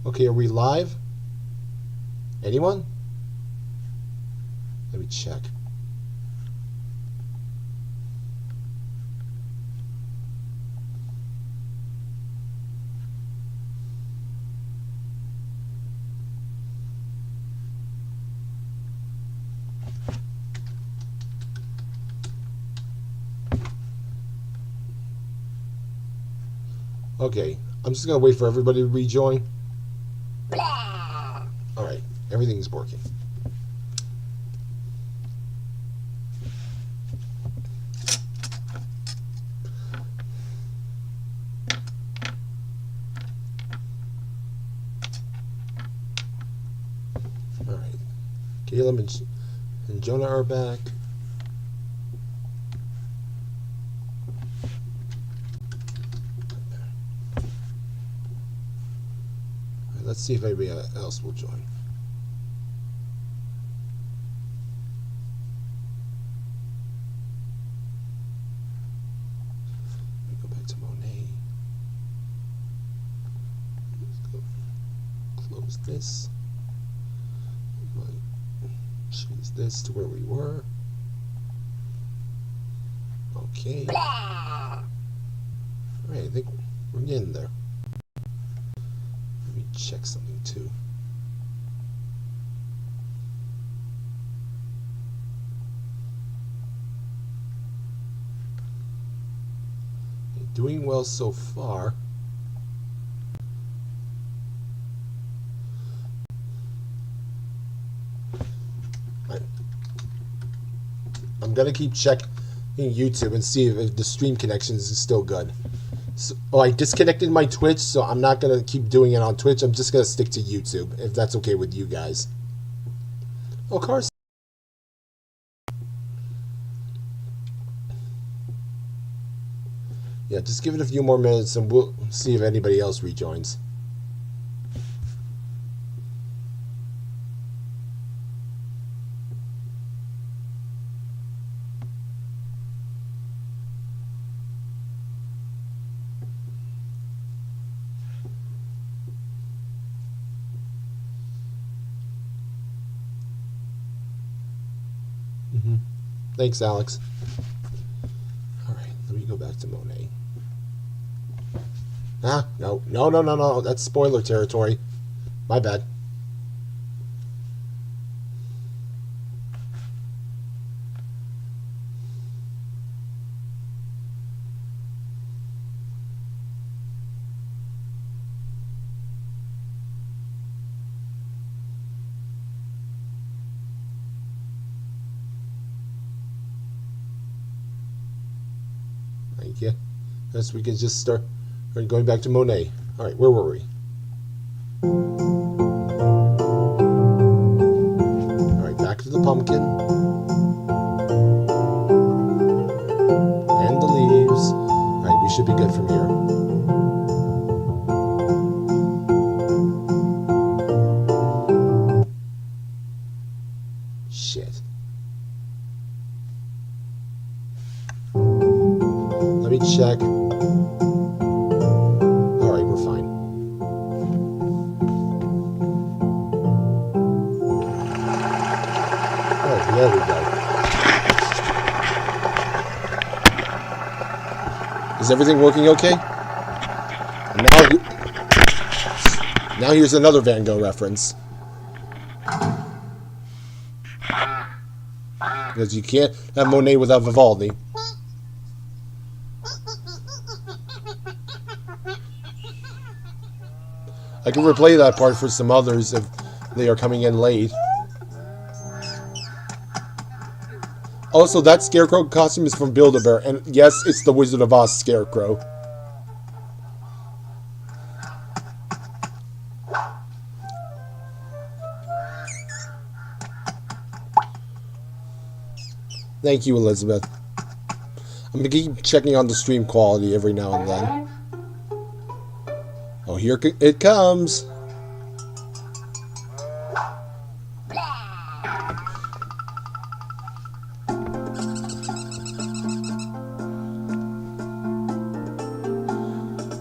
Okay, are we live? Anyone? Let me check. Okay, I'm just gonna wait for everybody to rejoin. Alright, everything's working. Alright, Caleb and Jonah are back. Let's see if anybody else will join. Let me go back to Monet. Let's go close this. Choose this to where we were. Okay. Alright, I think we're getting there. Let me check something too. Doing well so far. I'm gonna keep checking YouTube and see if the stream connections is still good. So, I disconnected my Twitch, so I'm not gonna keep doing it on Twitch. I'm just gonna stick to YouTube, if that's okay with you guys. Oh, Carson. Yeah, just give it a few more minutes and we'll see if anybody else rejoins. Thanks, Alex. Alright, let me go back to Monet. No. That's spoiler territory. My bad. Thank you. Yes, we can just start going back to Monet. All right, where were we? All right, back to the pumpkin. And the leaves. All right, we should be good from here. Shit. Let me check. Alright, we're fine. Oh, there we go. Is everything working okay? Now here's another Van Gogh reference. Because you can't have Monet without Vivaldi. I can replay that part for some others if they are coming in late. Also, that Scarecrow costume is from Build-A-Bear, and yes, it's the Wizard of Oz Scarecrow. Thank you, Elizabeth. I'm gonna keep checking on the stream quality every now and then. Oh, here it comes.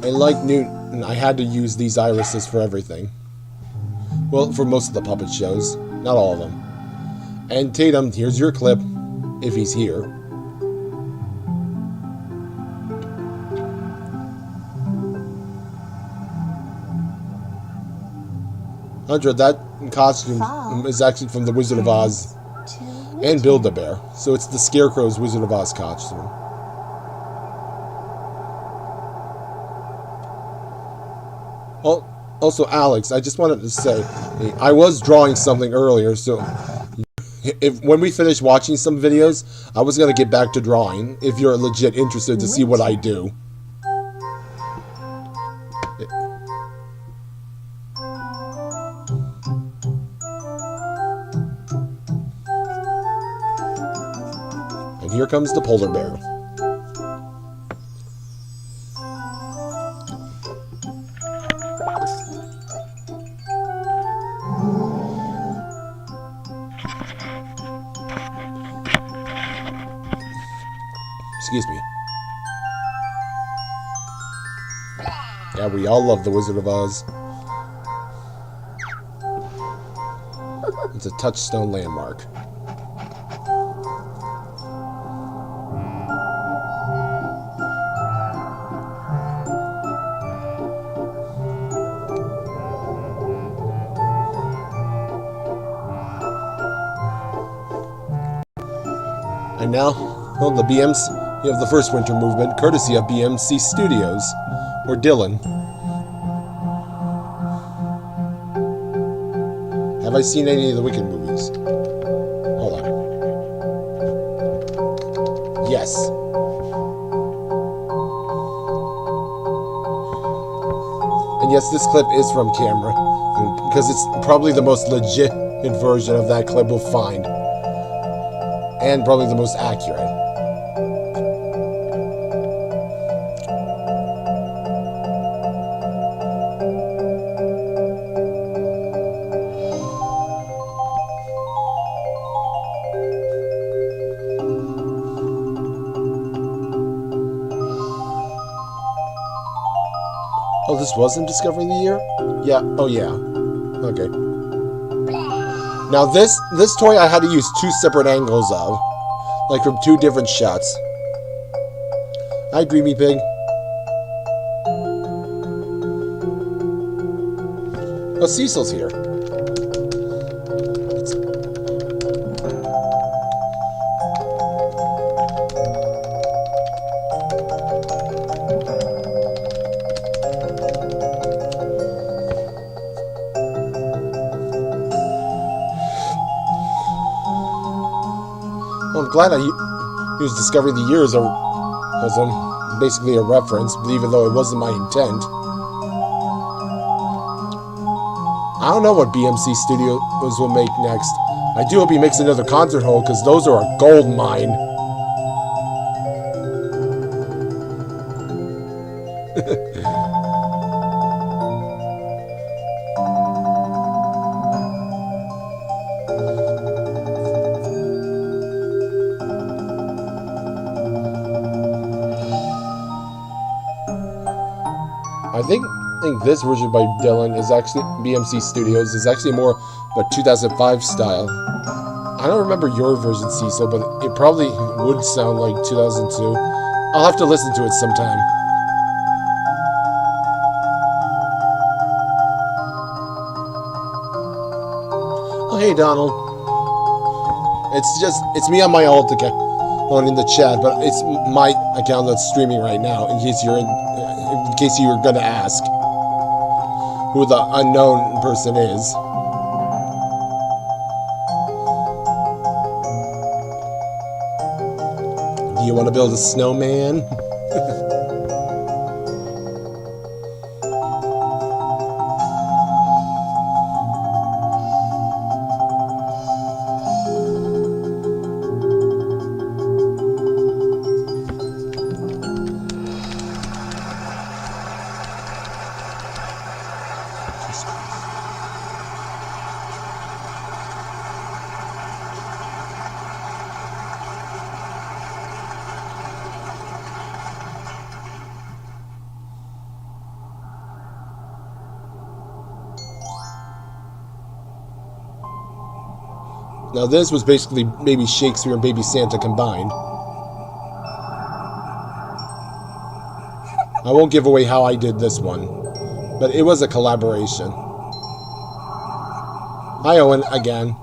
And like Newton, I had to use these irises for everything. Well, for most of the puppet shows. Not all of them. And Tatum, here's your clip, if he's here. Andra, that costume is actually from The Wizard of Oz and Build-A-Bear. So it's the Scarecrow's Wizard of Oz costume. Well, also, Alex, I just wanted to say, I was drawing something earlier, so when we finish watching some videos, I was going to get back to drawing, if you're legit interested to see what I do. And here comes the polar bear. Excuse me. Yeah, we all love The Wizard of Oz. It's a touchstone landmark. And now, well, the BMs, you have the first winter movement, courtesy of BMC Studios, or Dylan. Have I seen any of the Wicked movies? Hold on. Yes. And yes, this clip is from camera, because it's probably the most legit version of that clip we'll find. And probably the most accurate. Oh, this wasn't Discovery of the Year? Yeah. Oh, yeah. Okay. Now, this toy I had to use two separate angles of. Like from two different shots. Hi, Dreamy Pig. Oh, Cecil's here. Well, I'm glad I used Discovery of the Year as basically a reference, even though it wasn't my intent. I don't know what BMC Studios will make next. I do hope he makes another concert hall, because those are a gold mine. I think this version by Dylan is actually BMC Studios is actually more of a 2005 style. I don't remember your version, Cecil, but it probably would sound like 2002. I'll have to listen to it sometime. Oh, hey, Donald. It's me on my alt account in the chat, but it's my account that's streaming right now, in case you were gonna ask who the unknown person is. Do you want to build a snowman? Now this was basically Baby Shakespeare and Baby Santa combined. I won't give away how I did this one, but it was a collaboration. Hi, Owen, again.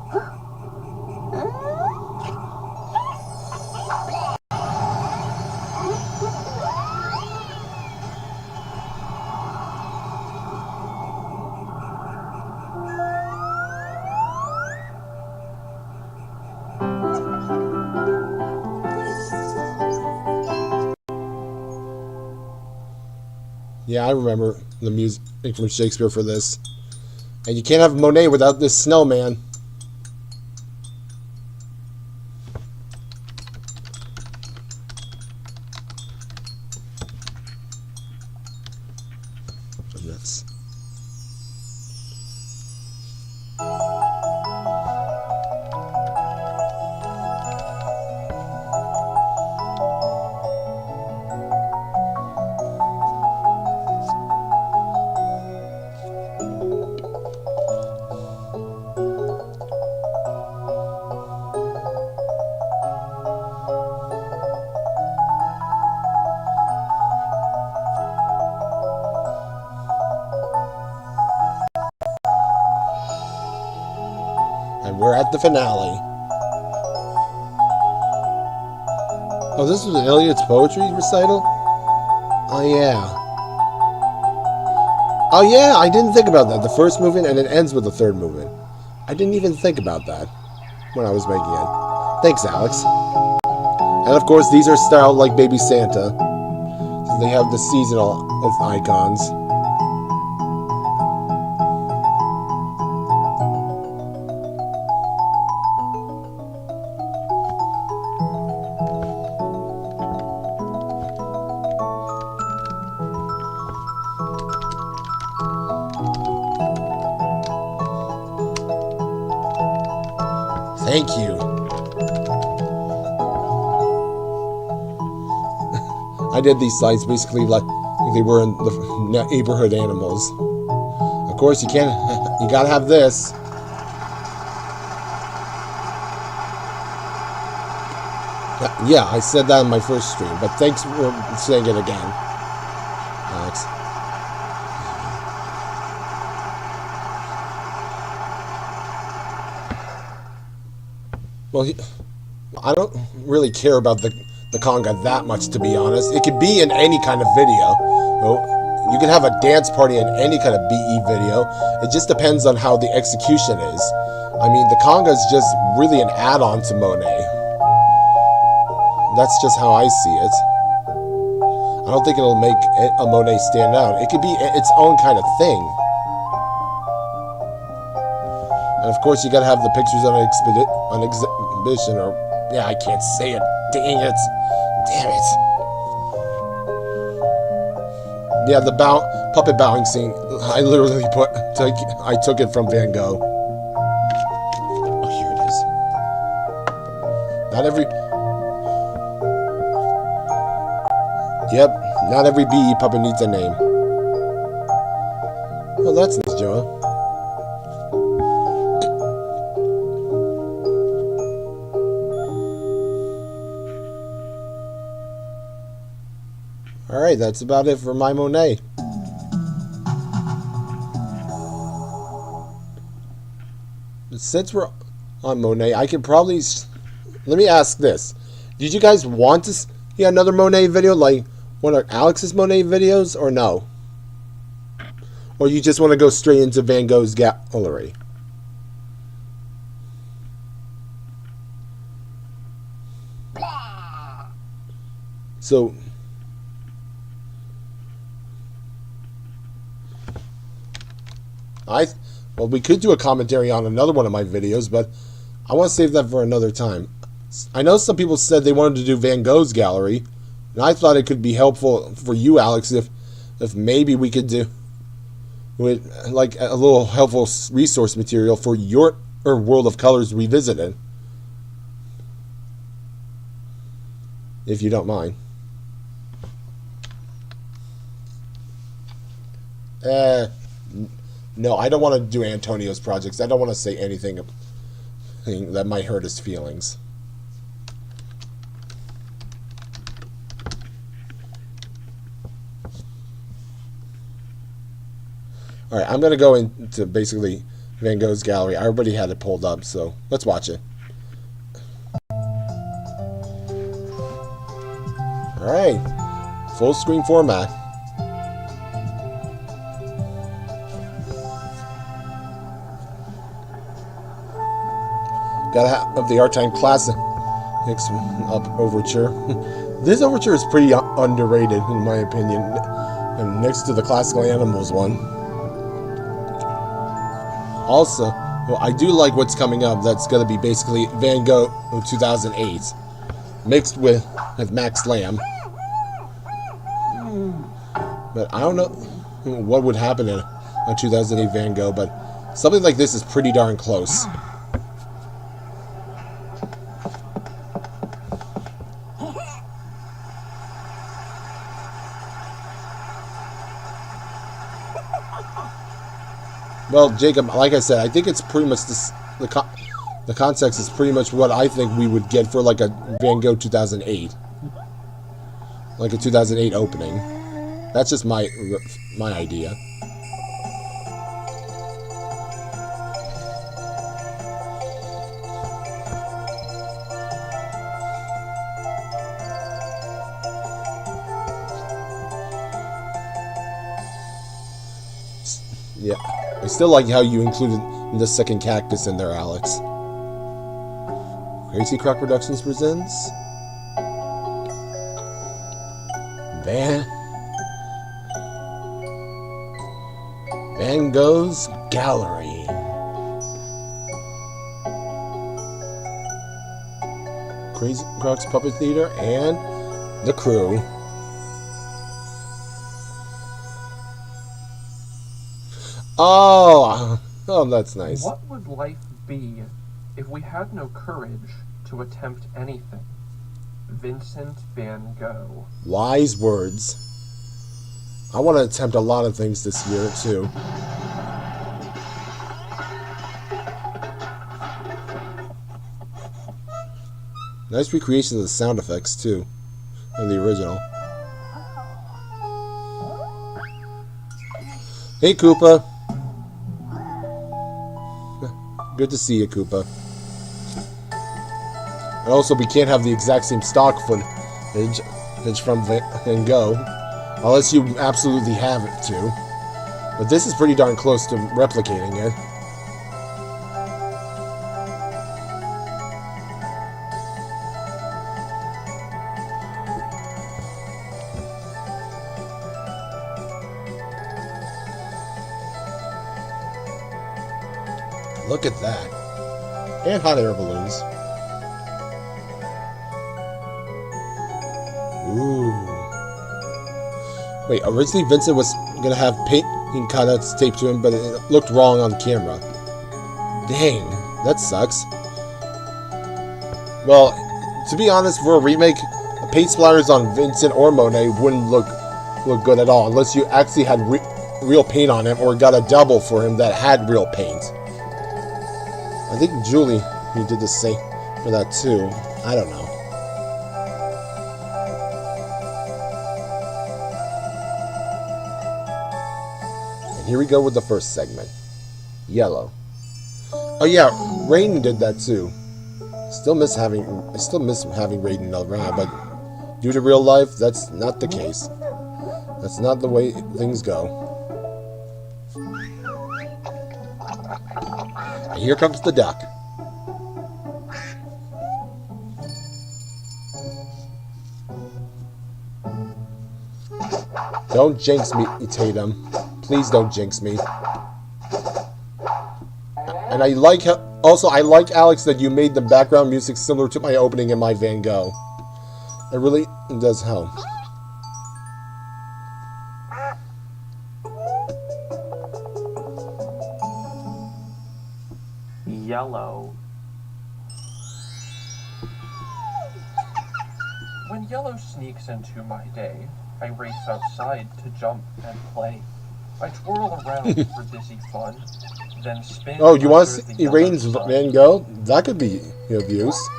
Yeah, I remember the music from Shakespeare for this. And you can't have Monet without this snowman. That's... And we're at the finale. Oh, this was Eliot's poetry recital? Oh, yeah. Oh, yeah, I didn't think about that. The first movement, and it ends with the third movement. I didn't even think about that when I was making it. Thanks, Alex. And, of course, these are styled like Baby Santa. So they have the seasonal icons. Thank you. I did these sites basically like they were in the neighborhood animals. Of course, you can't. You gotta have this. Yeah, I said that in my first stream, but thanks for saying it again, Alex. Well, I don't really care about the conga that much, to be honest. It could be in any kind of video. You can have a dance party in any kind of BE video. It just depends on how the execution is. I mean, the conga is just really an add-on to Monet. That's just how I see it. I don't think it'll make a Monet stand out. It could be its own kind of thing. And of course, you gotta have the pictures on an exhibition, or yeah, I can't say it. Dang it! Damn it! Yeah, the puppet bowing scene. I literally I took it from Van Gogh. Oh, here it is. Not every. Yep, not every BE puppet needs a name. Well, that's nice, Joe. Alright, that's about it for my Monet. Since we're on Monet, I could probably... Let me ask this. Did you guys want to see another Monet video, like one of Alex's Monet videos, or no? Or you just want to go straight into Van Gogh's gallery? So... Well, we could do a commentary on another one of my videos, but I want to save that for another time. I know some people said they wanted to do Van Gogh's gallery, and I thought it could be helpful for you, Alex, if maybe we could do with like a little helpful resource material for your World of Colors Revisited, if you don't mind. No, I don't want to do Antonio's projects. I don't want to say anything. thing that might hurt his feelings. Alright, I'm going to go into basically Van Gogh's gallery. I already had it pulled up, so let's watch it. Alright, full screen format. Gotta have the Art-Time Classic next up overture. This overture is pretty underrated in my opinion, and next to the Classical Animals one. Also, well, I do like what's coming up. That's going to be basically Van Gogh 2008 mixed with Max Lamb. But I don't know what would happen in a 2008 Van Gogh, but something like this is pretty darn close. Well, Jacob, like I said, I think it's pretty much this, the context is pretty much what I think we would get for like a Van Gogh 2008. Like a 2008 opening. That's just my idea. Yeah. I still like how you included the second cactus in there, Alex. Crazy Croc Productions presents Van Gogh's Gallery. Crazy Croc's Puppet Theater and the crew. Oh, that's nice. What would life be if we had no courage to attempt anything? Vincent van Gogh. Wise words. I want to attempt a lot of things this year, too. Nice recreation of the sound effects, too, of the original. Hey, Koopa. Good to see you, Koopa. And also, we can't have the exact same stock footage from Van Gogh, unless you absolutely have it to. But this is pretty darn close to replicating it. Look at that. And hot air balloons. Ooh. Wait, originally Vincent was going to have painting cutouts taped to him, but it looked wrong on camera. Dang, that sucks. Well, to be honest, for a remake, paint splatters on Vincent or Monet wouldn't look good at all, unless you actually had real paint on him, or got a double for him that had real paint. I think Julie, he did the same for that too. I don't know. And here we go with the first segment. Yellow. Oh yeah, Raiden did that too. I still miss having Raiden around, but due to real life, that's not the case. That's not the way things go. And here comes the duck. Don't jinx me, Tatum. Please don't jinx me. And I like how, also I like, Alex, that you made the background music similar to my opening in my Van Gogh. It really does help. Yellow. When yellow sneaks into my day, I race outside to jump and play. I twirl around for dizzy fun, then spin Oh, you want to under the see yellow Rain's sun. Van Gogh? That could be of use.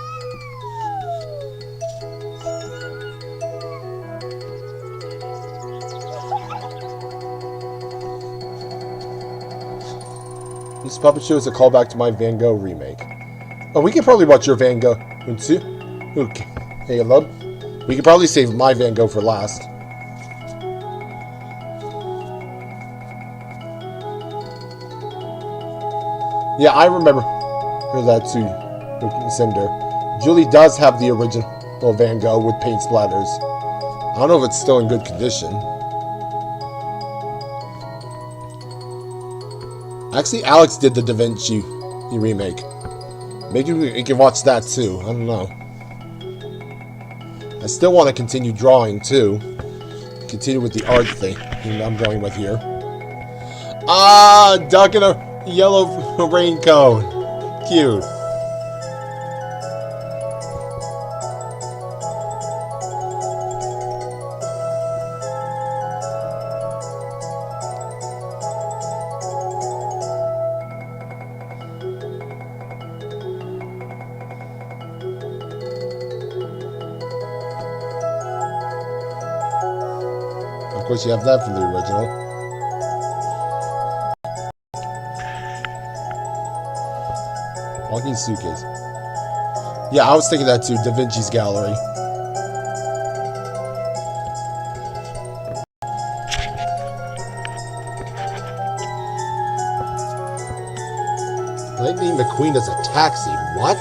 This puppet show is a callback to my Van Gogh remake. Oh, we could probably watch your Van Gogh. Okay. Hey, love. We could probably save my Van Gogh for last. Yeah, I remember that too, Cinder. Julie does have the original Van Gogh with paint splatters. I don't know if it's still in good condition. Actually, Alex did the Da Vinci remake. Maybe we can watch that too. I don't know. I still want to continue drawing too. Continue with the art thing I'm going with here. Ah, duck in a yellow raincoat. Cute. Of course, you have that from the original. Walking suitcase. Yeah, I was thinking that too. Da Vinci's gallery. Lightning McQueen as a taxi. What?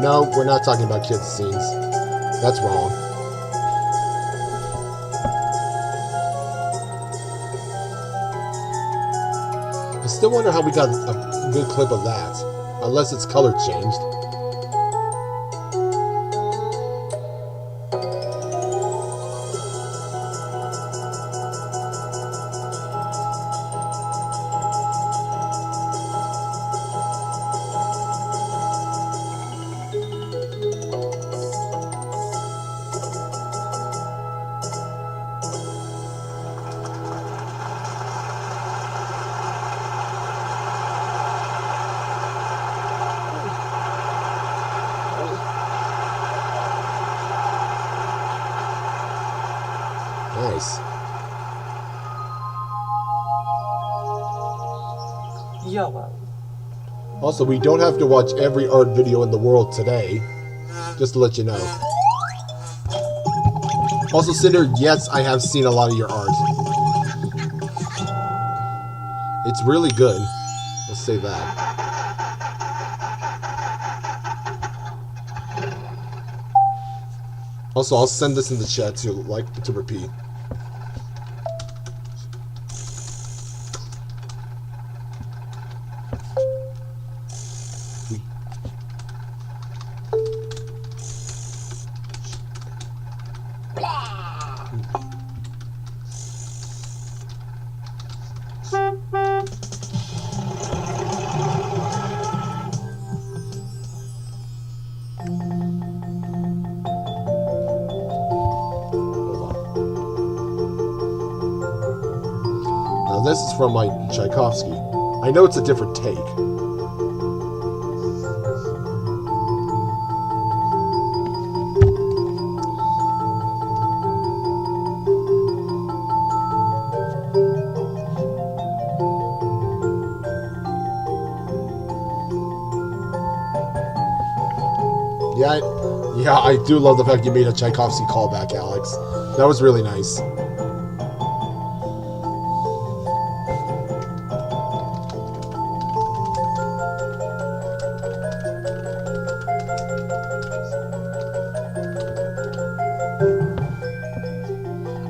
No, we're not talking about kids' scenes. That's wrong. I still wonder how we got a good clip of that. Unless it's color changed. Nice. Yellow. Also, we don't have to watch every art video in the world today. Just to let you know. Also, Cinder, yes, I have seen a lot of your art. It's really good. Let's say that. Also, I'll send this in the chat to repeat. Now this is from my Tchaikovsky. I know it's a different take. Yeah, I do love the fact you made a Tchaikovsky callback, Alex. That was really nice.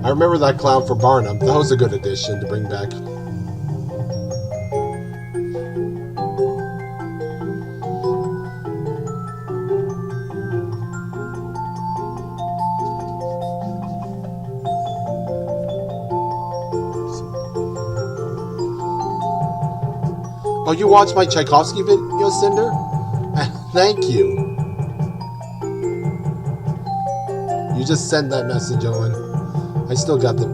I remember that clown for Barnum. That was a good addition to bring back. Oh, you watched my Tchaikovsky video, Cinder? Thank you. You just sent that message, Owen. I still got it.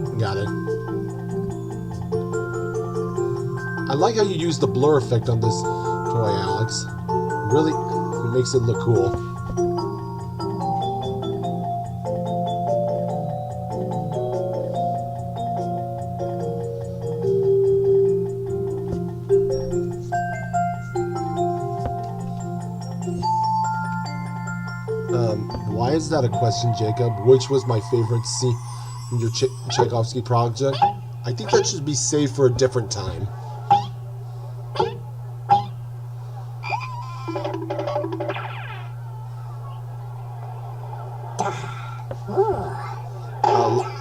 I like how you use the blur effect on this toy, Alex. Really, it makes it look cool. Why is that a question, Jacob? Which was my favorite scene in your Tchaikovsky project? I think that should be saved for a different time.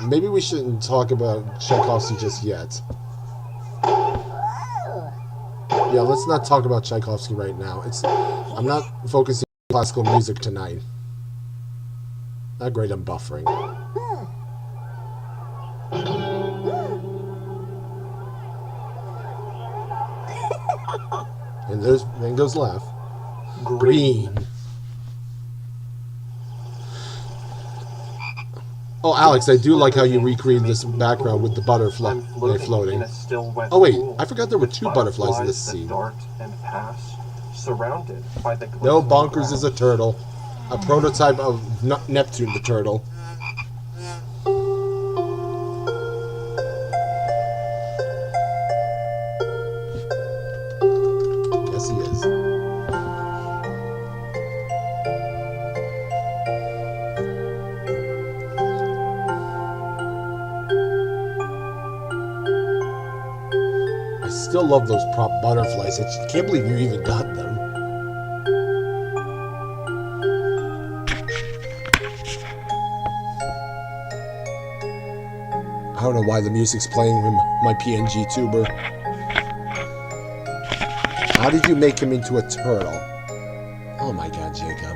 Maybe we shouldn't talk about Tchaikovsky just yet. Yeah, let's not talk about Tchaikovsky right now. I'm not focusing on classical music tonight. Not great, I'm buffering. And then goes left. Green. Oh, Alex, I do like how you recreated this background with the butterfly floating. Oh wait, I forgot there were two butterflies in this scene. No, Bonkers is a turtle. A prototype of Neptune the turtle. Yes, he is. I still love those prop butterflies. I can't believe you even got them. I don't know why the music's playing with my PNG tuber. How did you make him into a turtle? Oh my god, Jacob.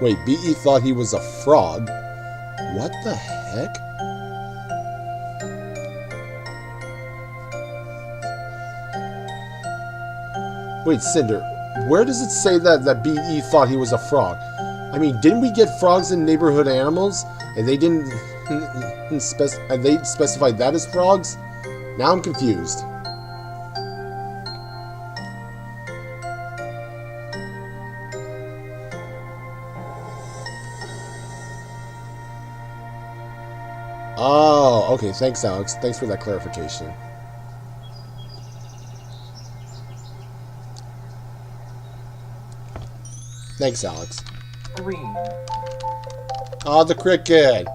Wait, B.E. thought he was a frog? What the heck? Wait, Cinder, where does it say that B.E. thought he was a frog? I mean, didn't we get frogs in Neighborhood Animals? And they didn't and they specified that as frogs? Now I'm confused. Oh, okay. Thanks, Alex. Thanks for that clarification. Thanks, Alex. Green. Oh, the cricket.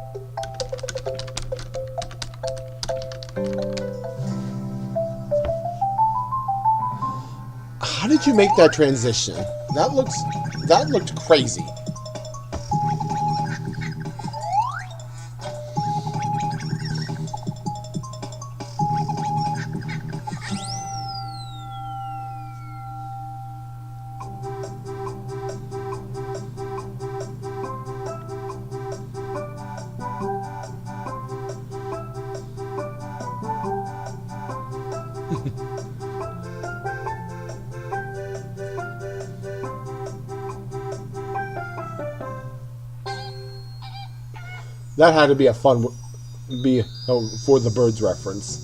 How did you make that transition? That looked crazy. That had to be a fun, for the birds reference.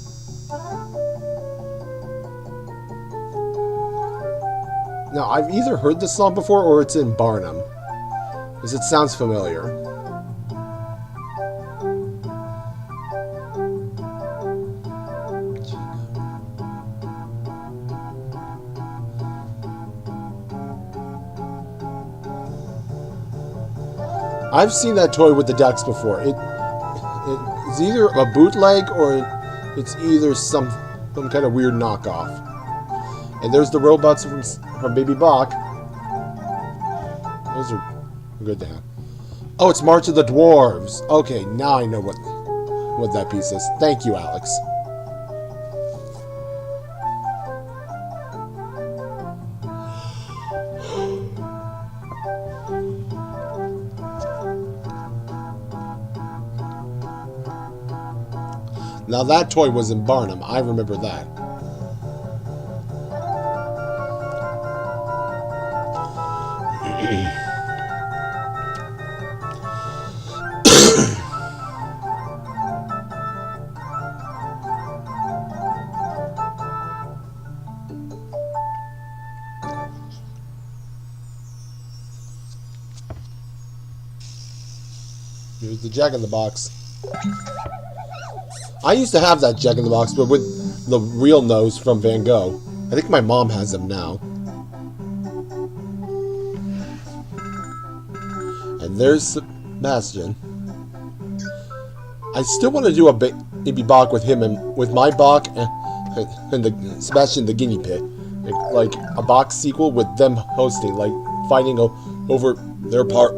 Now, I've either heard this song before or it's in Barnum, because it sounds familiar. I've seen that toy with the ducks before. It's either a bootleg or it's either some kind of weird knockoff. And there's the robots from Baby Bach. Those are good to have. Oh, it's March of the Dwarves. Okay, now I know what. what that piece is. Thank you, Alex. Now that toy was in Barnum. I remember that. Here's the Jack-in-the-Box. I used to have that Jack-in-the-Box, but with the real nose from Van Gogh. I think my mom has them now. And there's Sebastian. I still want to do a baby Bach with him and with my Bach and the Sebastian the guinea pig, like a Bach sequel with them hosting, like fighting over their part.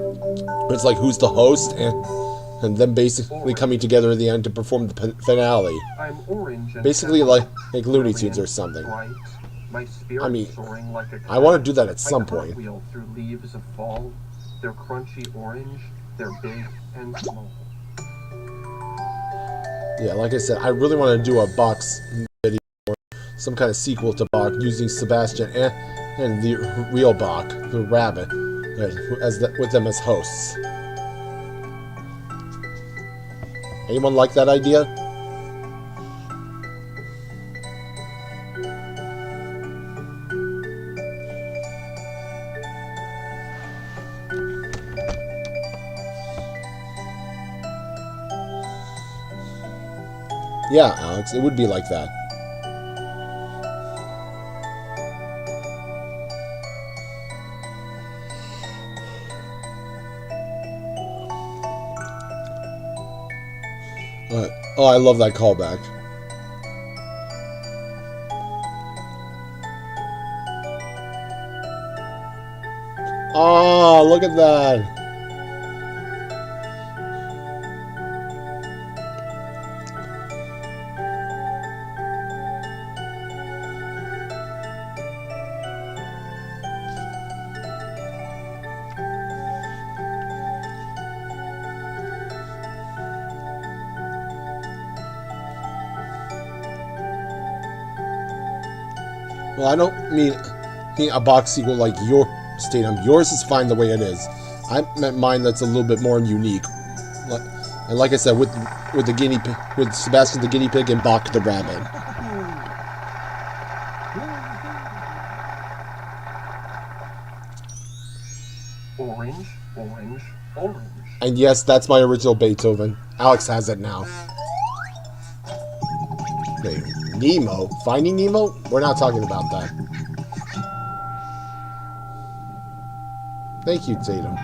It's like who's the host and them basically coming together at the end to perform the finale. I'm orange and basically like Looney Tunes or something. Bright. My spirit I mean, soaring like a I want to do that at some point. Wheel through leaves of fall. They're crunchy orange. They're big and small. Yeah, like I said, I really want to do a box video or some kind of sequel to Bach using Sebastian and the real Bach, the rabbit, with them as hosts. Anyone like that idea? Yeah, Alex, it would be like that. Oh, I love that callback. Oh, look at that. Well, I don't mean a box sequel like your Statham. Yours is fine the way it is. I meant mine that's a little bit more unique. And like I said, with the guinea pig, with Sebastian the guinea pig and Bach the rabbit. Orange, orange, orange. And yes, that's my original Beethoven. Alex has it now. Wait, Nemo? Finding Nemo? We're not talking about that. Thank you, Tatum.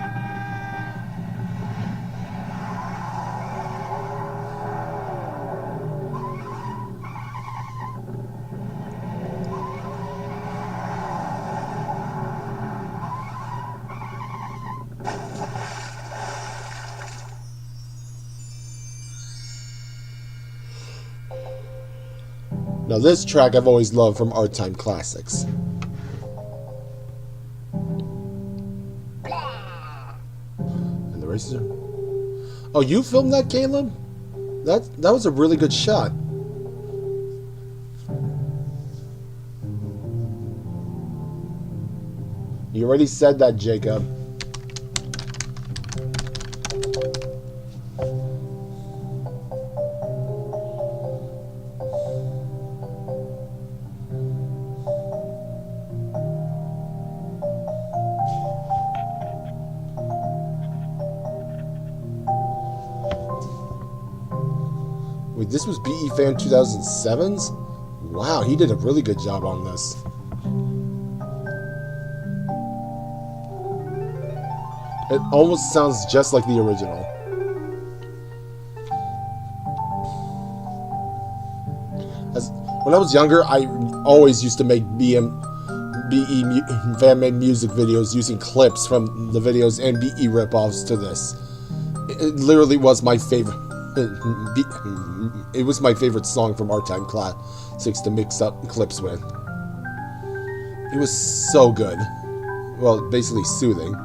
Now this track I've always loved from Art Time Classics. And the races are... Oh, you filmed that, Caleb? That was a really good shot. You already said that, Jacob. Wait, this was BE Fan 2007's? Wow, he did a really good job on this. It almost sounds just like the original. When I was younger, I always used to make BE fan-made music videos using clips from the videos and BE ripoffs to this. It literally was my favorite It was my favorite song from our time classics to mix up clips with. It was so good. Well, basically soothing.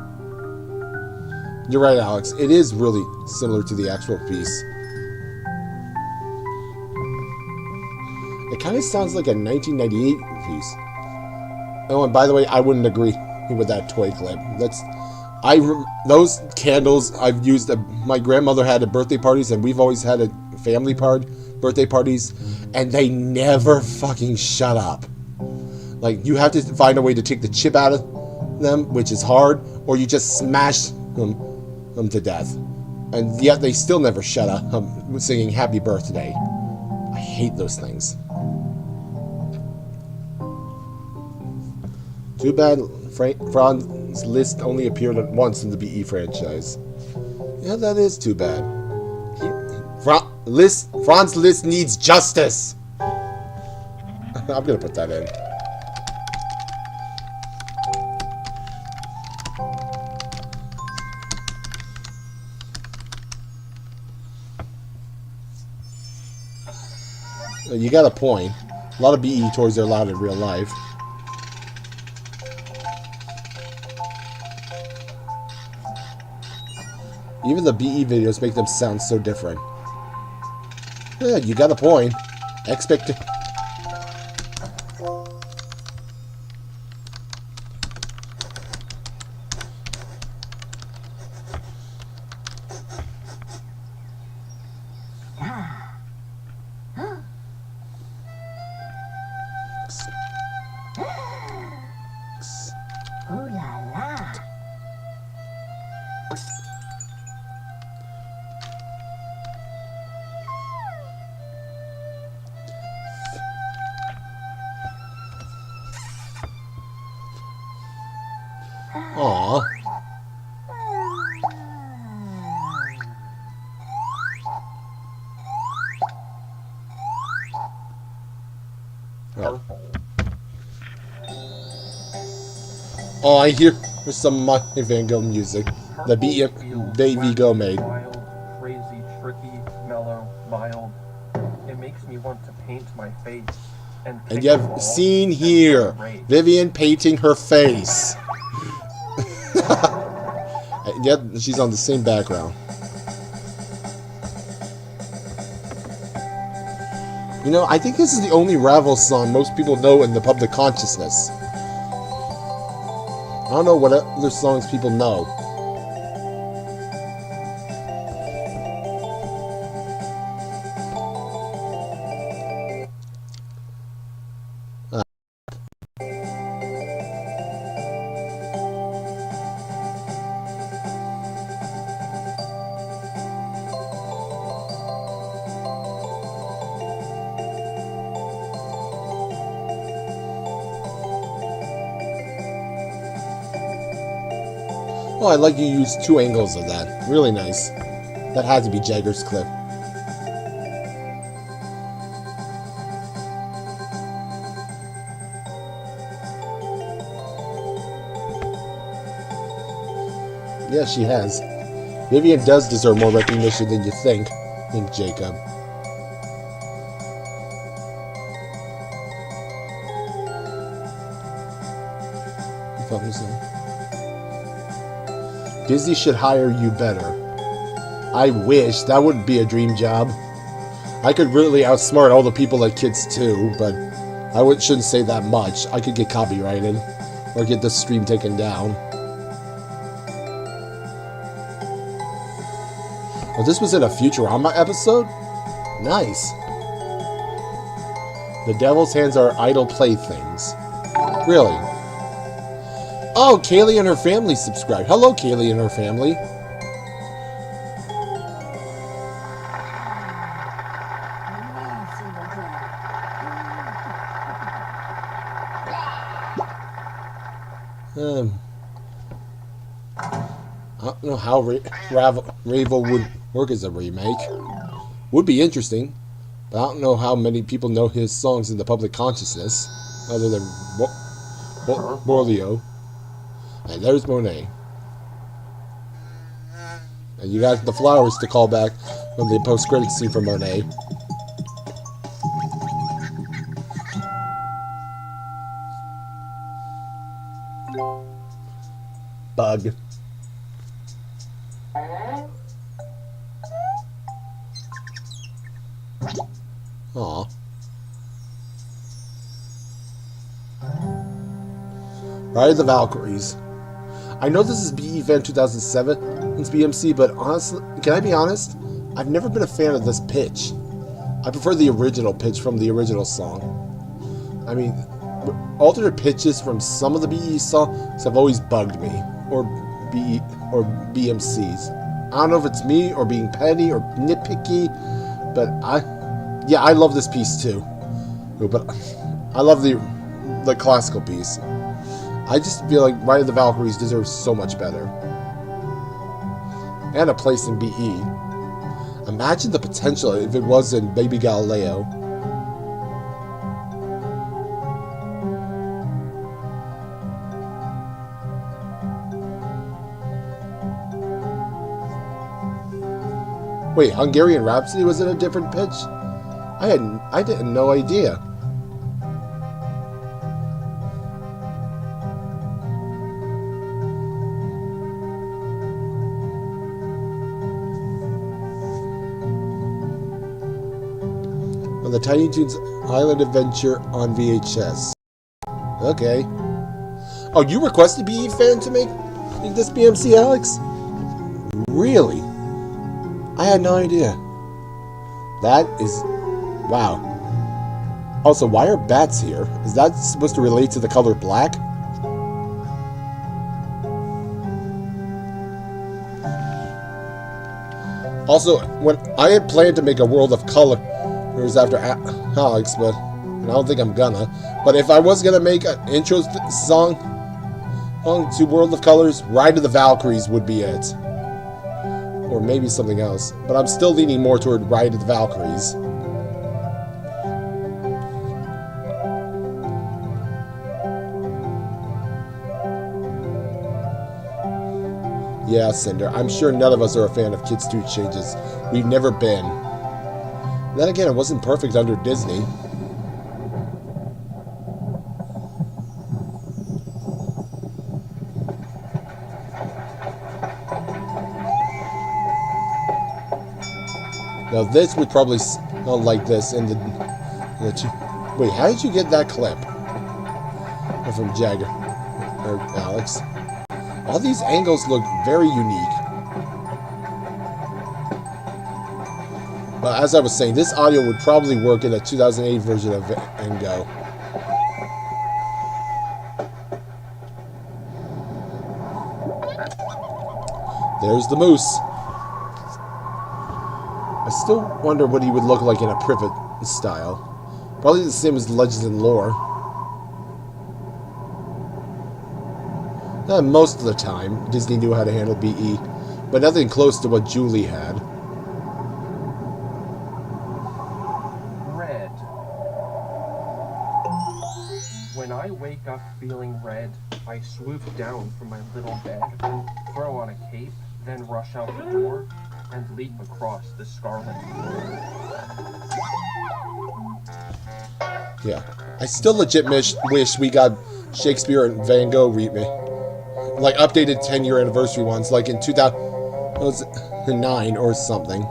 You're right, Alex. It is really similar to the actual piece. It kind of sounds like a 1998 piece. Oh, and by the way, I wouldn't agree with that toy clip. Those candles I've used. My grandmother had at birthday parties, and we've always had at family birthday parties, and they never fucking shut up. Like, you have to find a way to take the chip out of them, which is hard, or you just smash them to death. And yet they still never shut up singing happy birthday. I hate those things. Too bad Franz Liszt only appeared once in the BE franchise. Yeah, that is too bad. Franz Liszt needs justice! I'm gonna put that in. You got a point. A lot of BE toys are allowed in real life. Even the BE videos make them sound so different. Yeah, you got a point. Ooh la la. Aww. Oh, I hear some of my Van Gogh music. The beat Davey Go made. Wild, crazy, tricky, mellow, mild. It makes me want to paint my face. And you have seen here Vivian painting her face. Yet she's on the same background. You know, I think this is the only Ravel song most people know in the public consciousness. I don't know what other songs people know. Oh, I like you used two angles of that. Really nice. That had to be Jagger's clip. Yeah, she has. Vivian does deserve more recognition than you think Jacob. You thought so? Disney should hire you better. I wish. That would be a dream job. I could really outsmart all the people at Kids 2, but I shouldn't say that much. I could get copyrighted or get the stream taken down. Oh, this was in a Futurama episode? Nice. The devil's hands are idle playthings. Really? Oh, Kaylee and her family subscribed. Hello, Kaylee and her family. I don't know how Ravel would work as a remake. Would be interesting, but I don't know how many people know his songs in the public consciousness, other than Borleo. And there's Monet. And you got the flowers to call back from the post-credit scene for Monet. Bug. Aw. Ride of the Valkyries. I know this is BE Fan 2007, it's BMC, but honestly, can I be honest? I've never been a fan of this pitch. I prefer the original pitch from the original song. I mean, alternate pitches from some of the BE songs have always bugged me, or BMCs. I don't know if it's me or being petty or nitpicky, but I love this piece too. But I love the classical piece. I just feel like Ride of the Valkyries deserves so much better. And a place in BE. Imagine the potential if it was in Baby Galileo. Wait, Hungarian Rhapsody was in a different pitch? I didn't no idea. The Tiny Toons Island Adventure on VHS. Okay. Oh, you requested BE Fan to make this BMC, Alex? Really? I had no idea. That is... wow. Also, why are bats here? Is that supposed to relate to the color black? Also, when I had planned to make a World of Color... it was after Alex, but I don't think I'm gonna. But if I was gonna make an intro song to World of Colors, Ride of the Valkyries would be it. Or maybe something else. But I'm still leaning more toward Ride of the Valkyries. Yeah, Cinder, I'm sure none of us are a fan of Kids 2 changes. We've never been. Then again, it wasn't perfect under Disney. Now this would probably sound like this in the wait, how did you get that clip? From Jagger or Alex? All these angles look very unique. But as I was saying, this audio would probably work in a 2008 version of Van Gogh. There's the moose. I still wonder what he would look like in a privet style. Probably the same as Legends and Lore. Most of the time, Disney knew how to handle BE, but nothing close to what Julie had. Red. When I wake up feeling red, I swoop down from my little bed, throw on a cape, then rush out the door, and leap across the scarlet floor. Yeah. I still legit wish we got Shakespeare and Van Gogh remake. Like updated 10-year anniversary ones, like in 2009 or something.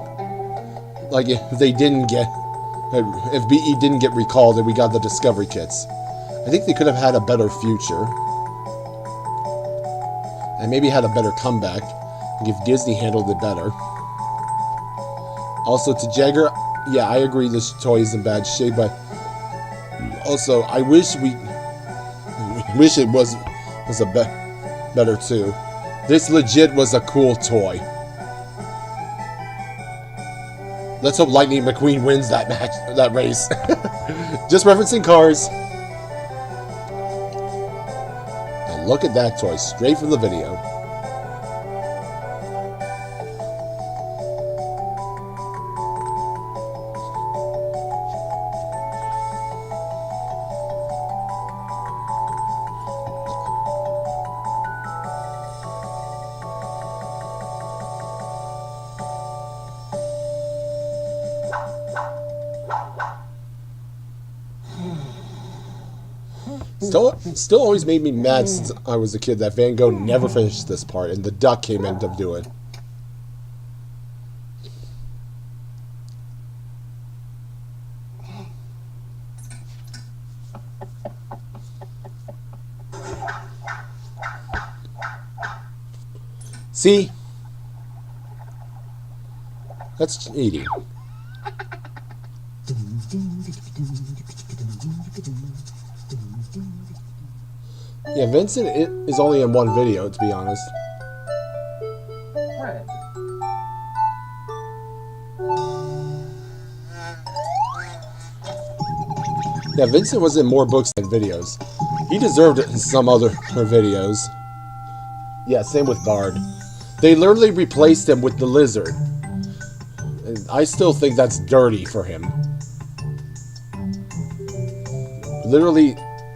Like if they didn't get, if BE didn't get recalled and we got the Discovery kits, I think they could have had a better future, and maybe had a better comeback if Disney handled it better. Also to Jagger, yeah, I agree this toy is in bad shape, but also I wish it was a better too. This legit was a cool toy. Let's hope Lightning McQueen wins that race. Just referencing cars. And look at that toy, straight from the video. Still always made me mad since I was a kid that Van Gogh never finished this part, and the duck came in to do it. See? That's cheating. Yeah, Vincent is only in one video, to be honest. Red. Yeah, Vincent was in more books than videos. He deserved it in some other videos. Yeah, same with Bard. They literally replaced him with the lizard. And I still think that's dirty for him. Literally,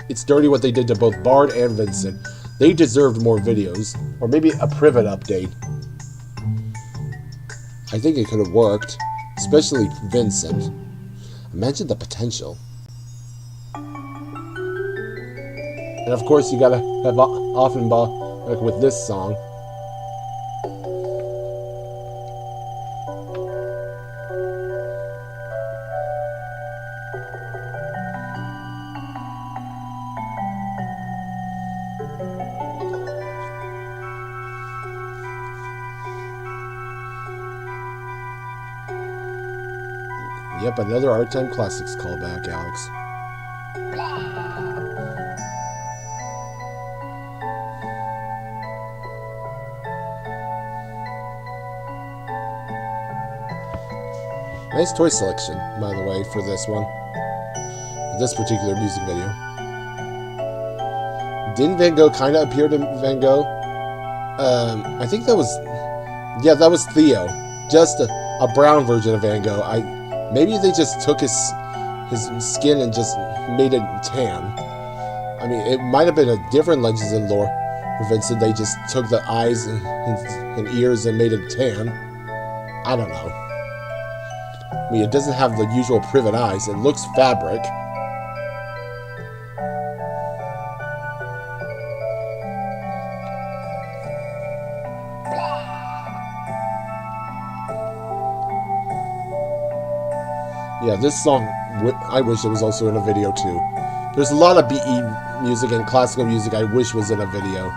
it's dirty what they did to both Bard and Vincent. They deserved more videos. Or maybe a Privet update. I think it could have worked. Especially Vincent. Imagine the potential. And of course you gotta have Offenbach like with this song. Yep, another Art Time Classics callback, Alex. Nice toy selection, by the way, for this one. For this particular music video. Didn't Van Gogh kind of appear to Van Gogh? I think that was... Yeah, that was Theo. Just a brown version of Van Gogh. Maybe they just took his skin and just made it tan. I mean, it might have been a different Legends and Lore for Vincent. They just took the eyes and ears and made it tan. I don't know. I mean, it doesn't have the usual privet eyes. It looks fabric. Yeah, this song, I wish it was also in a video too. There's a lot of BE music and classical music I wish was in a video.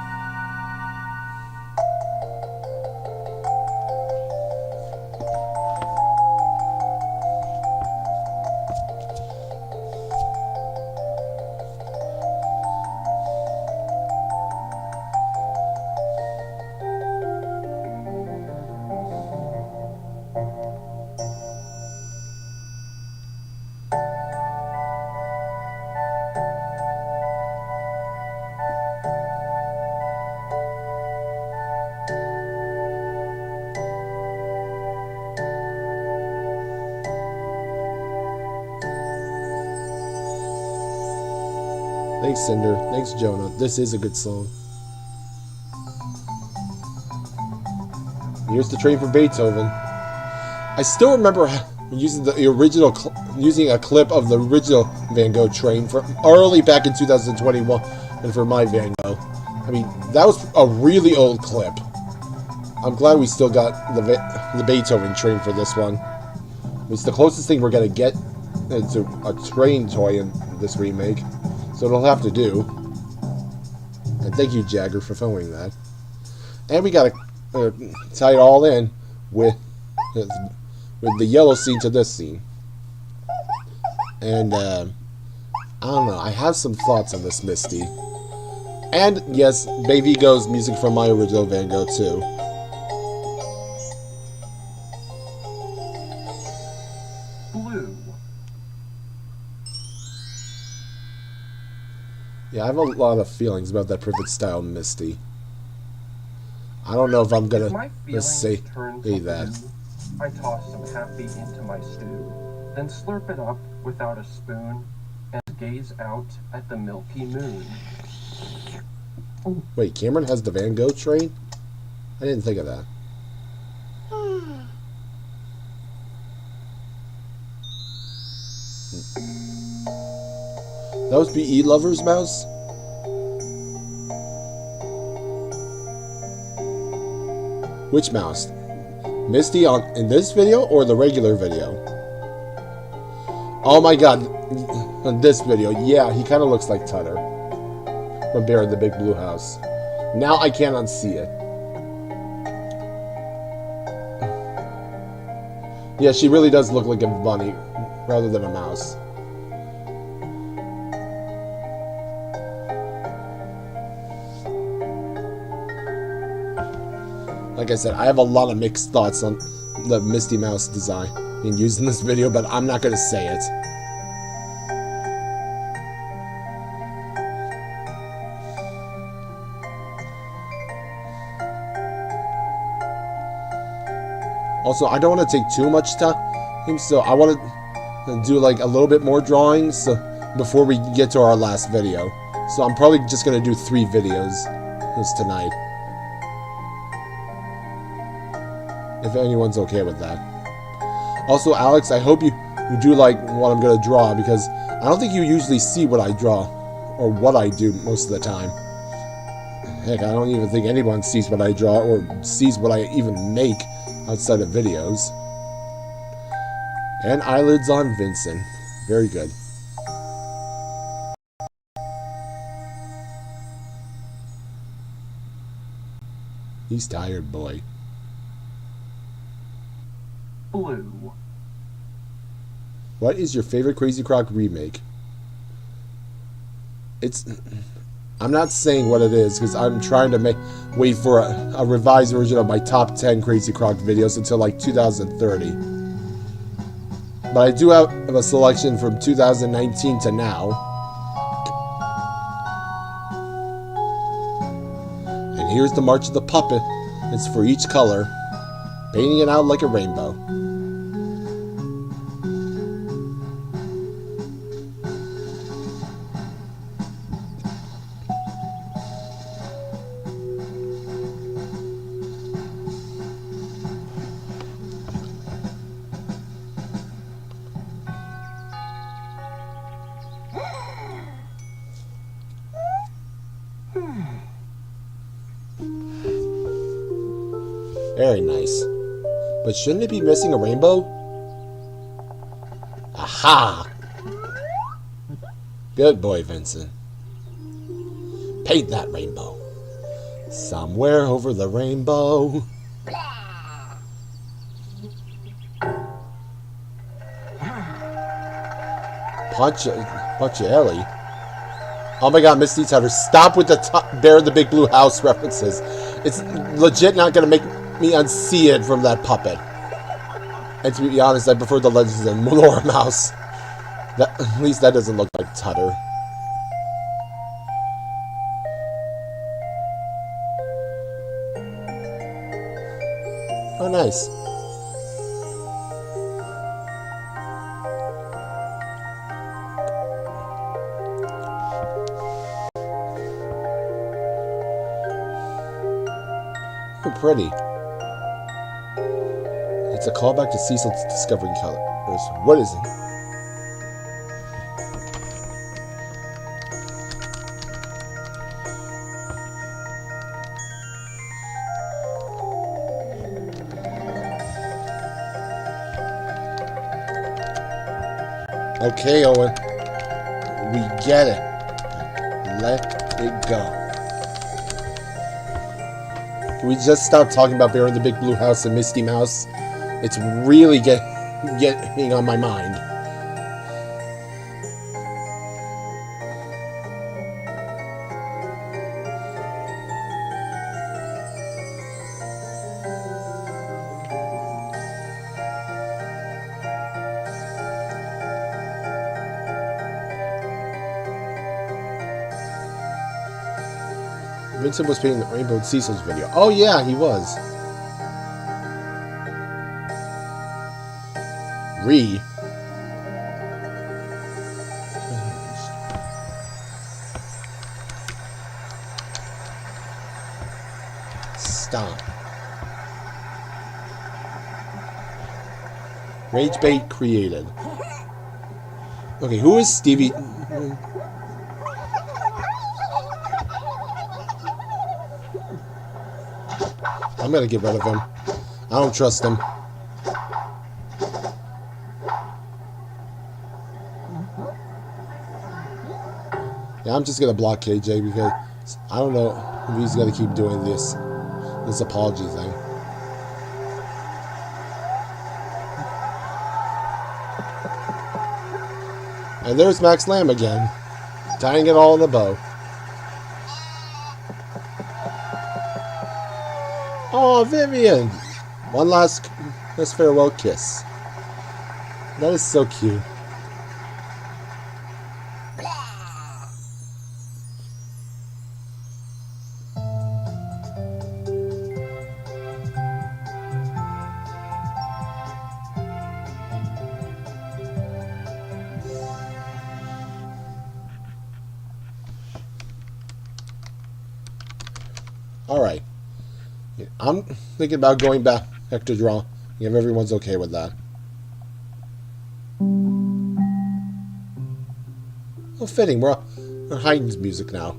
Thanks, Cinder. Thanks, Jonah. This is a good song. Here's the train for Beethoven. I still remember using the original, using a clip of the original Van Gogh train for early back in 2021, and for my Van Gogh. I mean, that was a really old clip. I'm glad we still got the Beethoven train for this one. It's the closest thing we're gonna get to a train toy in this remake. So it'll have to do. And thank you, Jagger, for filming that. And we gotta tie it all in with the yellow scene to this scene. And I don't know. I have some thoughts on this Misty. And yes, Baby Go's music from my original Van Gogh too. Blue. Yeah, I have a lot of feelings about that Privet style Misty. I don't know if I'm gonna say that. Blue, I toss some happy into my stew, then slurp it up without a spoon, and gaze out at the milky moon. Wait, Cameron has the Van Gogh train? I didn't think of that. That was BE Lover's Mouse? Which mouse? Misty in this video or the regular video? Oh my god, on this video, yeah, he kind of looks like Tutter from Bear in the Big Blue House. Now I can't unsee it. Yeah, she really does look like a bunny rather than a mouse. Like I said, I have a lot of mixed thoughts on the Misty Mouse design being used in this video, but I'm not going to say it. Also, I don't want to take too much time, so I want to do like a little bit more drawings before we get to our last video. So I'm probably just going to do 3 videos tonight. If anyone's okay with that. Also, Alex, I hope you do like what I'm going to draw, because I don't think you usually see what I draw or what I do most of the time. Heck, I don't even think anyone sees what I draw or sees what I even make outside of videos. And eyelids on Vincent. Very good. He's tired, boy. Blue. What is your favorite Crazy Croc remake? I'm not saying what it is, because I'm trying to wait for a revised version of my top 10 Crazy Croc videos until like 2030. But I do have a selection from 2019 to now. And here's the March of the Puppet. It's for each color, painting it out like a rainbow. Very nice. But shouldn't it be missing a rainbow? Aha! Good boy, Vincent. Paint that rainbow. Somewhere over the rainbow. Punch Ellie. Oh my god, Misty Tutter, stop with the Bear in the Big Blue House references. It's legit not going to make me unsee it from that puppet. And to be honest, I prefer the Legends of Melora Mouse. At least that doesn't look like Tutter. Oh, nice. Oh, pretty. It's a callback to Cecil's discovering colors. What is it? Okay, Owen. We get it. Let it go. Can we just stop talking about Bear in the Big Blue House and Misty Mouse? It's really getting on my mind. Vincent was painting the rainbow in Cecil's video. Oh yeah, he was. Stop. Rage bait created. Okay, who is Stevie? I'm gonna get rid of him. I don't trust him. Yeah, I'm just gonna block KJ because I don't know if he's gonna keep doing this apology thing. And there's Max Lamb again, tying it all in a bow. Oh, Vivian! One last farewell kiss. That is so cute. Alright. I'm thinking about going back to draw. If everyone's okay with that. Oh, fitting. We're on Haydn's music now.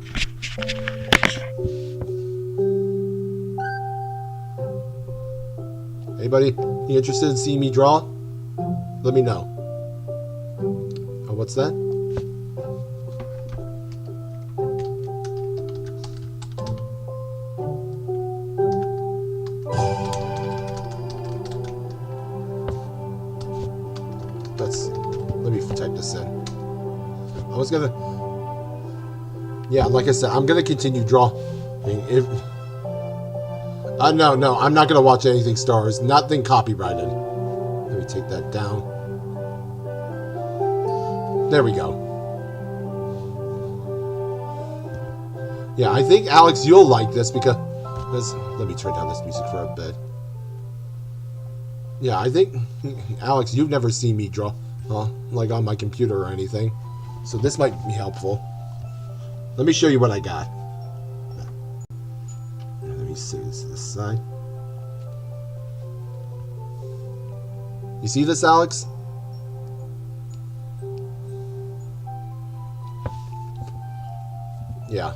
Anybody interested in seeing me draw? Let me know. Oh, what's that? Let me type this in. I was gonna... Yeah, like I said, I'm gonna continue drawing. No, I'm not gonna watch anything Star Wars. Nothing copyrighted. Let me take that down. There we go. Yeah, I think, Alex, you'll like this because... Let me turn down this music for a bit. Yeah, I think, Alex, you've never seen me draw, like on my computer or anything. So this might be helpful. Let me show you what I got. Let me see this to the side. You see this, Alex? Yeah.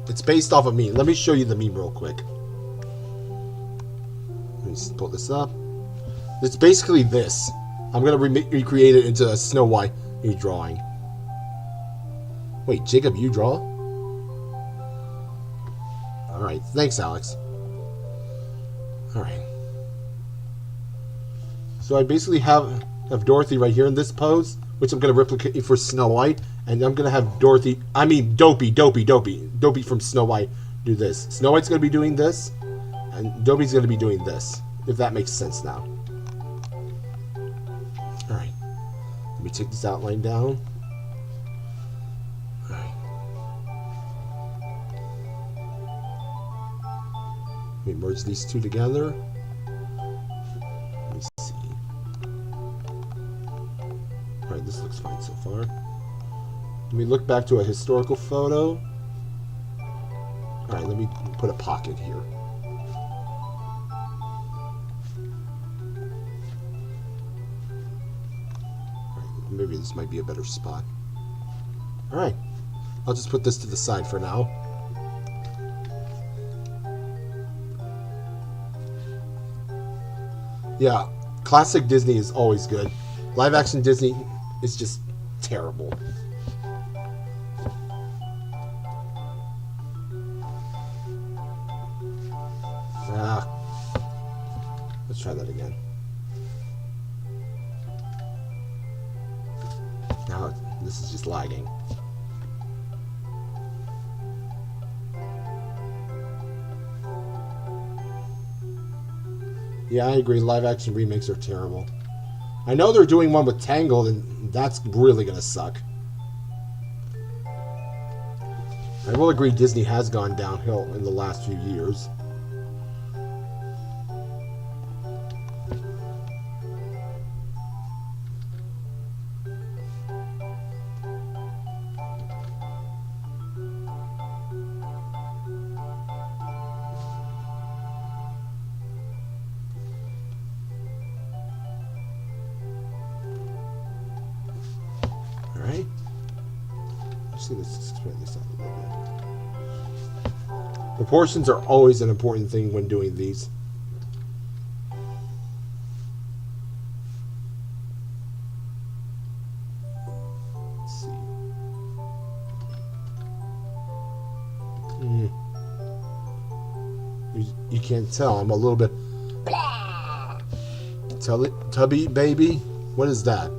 It's based off of me. Let me show you the meme real quick. Let me just pull this up. It's basically this. I'm going to recreate it into a Snow White drawing. Wait, Jacob, you draw? Alright, thanks, Alex. Alright. So I basically have Dorothy right here in this pose, which I'm going to replicate for Snow White. And I'm going to have Dopey from Snow White do this. Snow White's going to be doing this, and Dopey's going to be doing this, if that makes sense now. Alright. Let me take this outline down. Alright. Let me merge these two together. Let me see. Alright, this looks fine so far. Let me look back to a historical photo. Alright, let me put a pocket here. Alright, maybe this might be a better spot. Alright, I'll just put this to the side for now. Yeah, classic Disney is always good. Live action Disney is just terrible. Let's try that again. Now this is just lagging. Yeah, I agree. Live action remakes are terrible. I know they're doing one with Tangled, and that's really gonna suck. I will agree Disney has gone downhill in the last few years. Actually, let's just spread this out a little bit. Proportions are always an important thing when doing these. Let's see. You can't tell. I'm a little bit. Tell it, Tubby baby. What is that?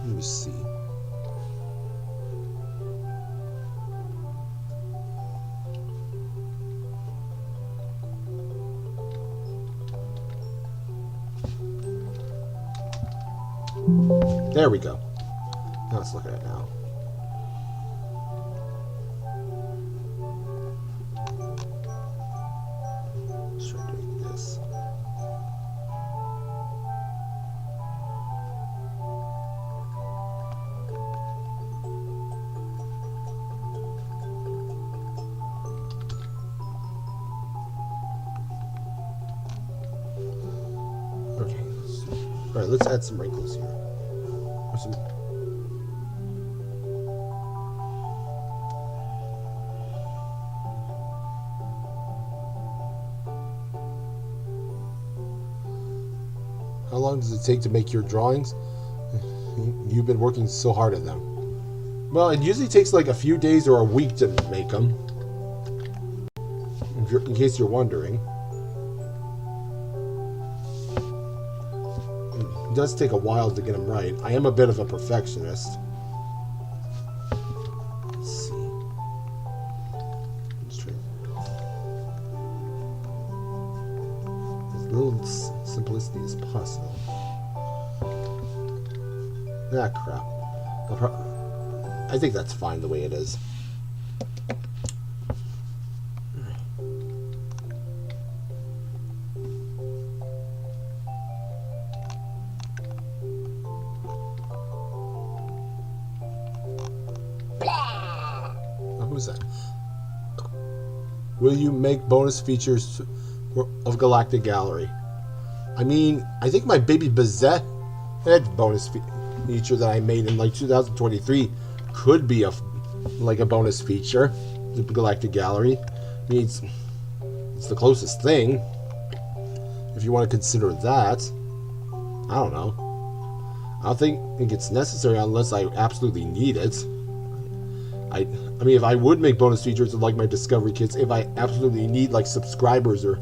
Let me see. There we go. Now let's look at it now. Let's try doing this. Okay. All right, let's add some wrinkles here. Some... How long does it take to make your drawings? You've been working so hard at them. Well, it usually takes like a few days or a week to make them. In case you're wondering. It does take a while to get them right. I am a bit of a perfectionist. Let's see. Let's try as little simplicity as possible. Ah, crap. I think that's fine the way it is. Who's that? Will you make bonus features of Galactic Gallery? I mean, I think my baby Bazette bonus feature that I made in like 2023 could be like a bonus feature. The Galactic Gallery. I mean, it's the closest thing. If you want to consider that, I don't know. I don't think it's necessary unless I absolutely need it. I mean, if I would make bonus features of like my Discovery Kits, if I absolutely need like subscribers or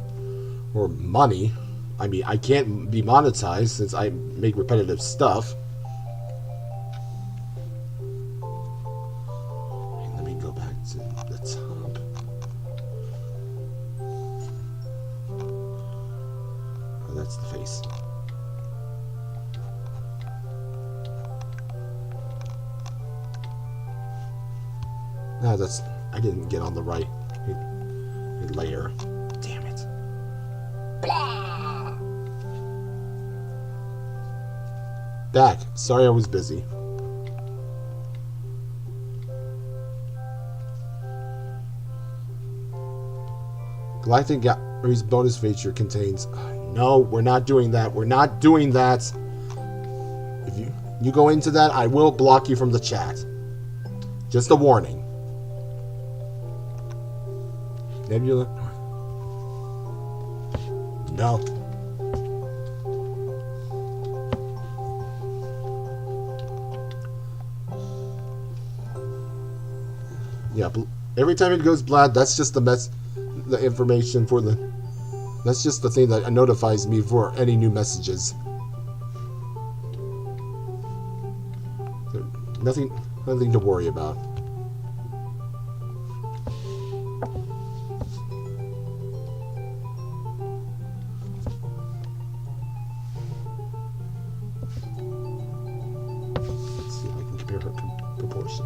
money, I mean, I can't be monetized since I make repetitive stuff. Let me go back to the top. Oh, that's the face. No, I didn't get on the right layer. Damn it. Back. Sorry I was busy. Galactic Gallery's bonus feature contains... No, we're not doing that. We're not doing that. If you go into that, I will block you from the chat. Just a warning. Nebula. No. Yeah, every time it goes blah, that's just the information for the... That's just the thing that notifies me for any new messages. Nothing to worry about. Let's see if I can compare her proportions.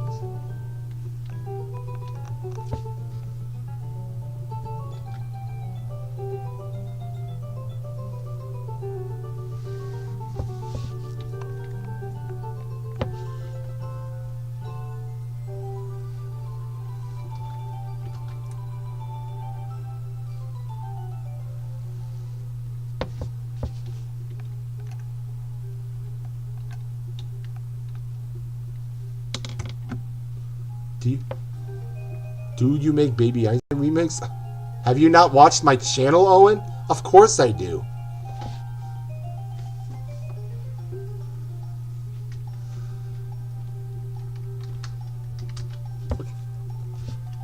Do you make Baby Einstein remix? Have you not watched my channel, Owen? Of course I do.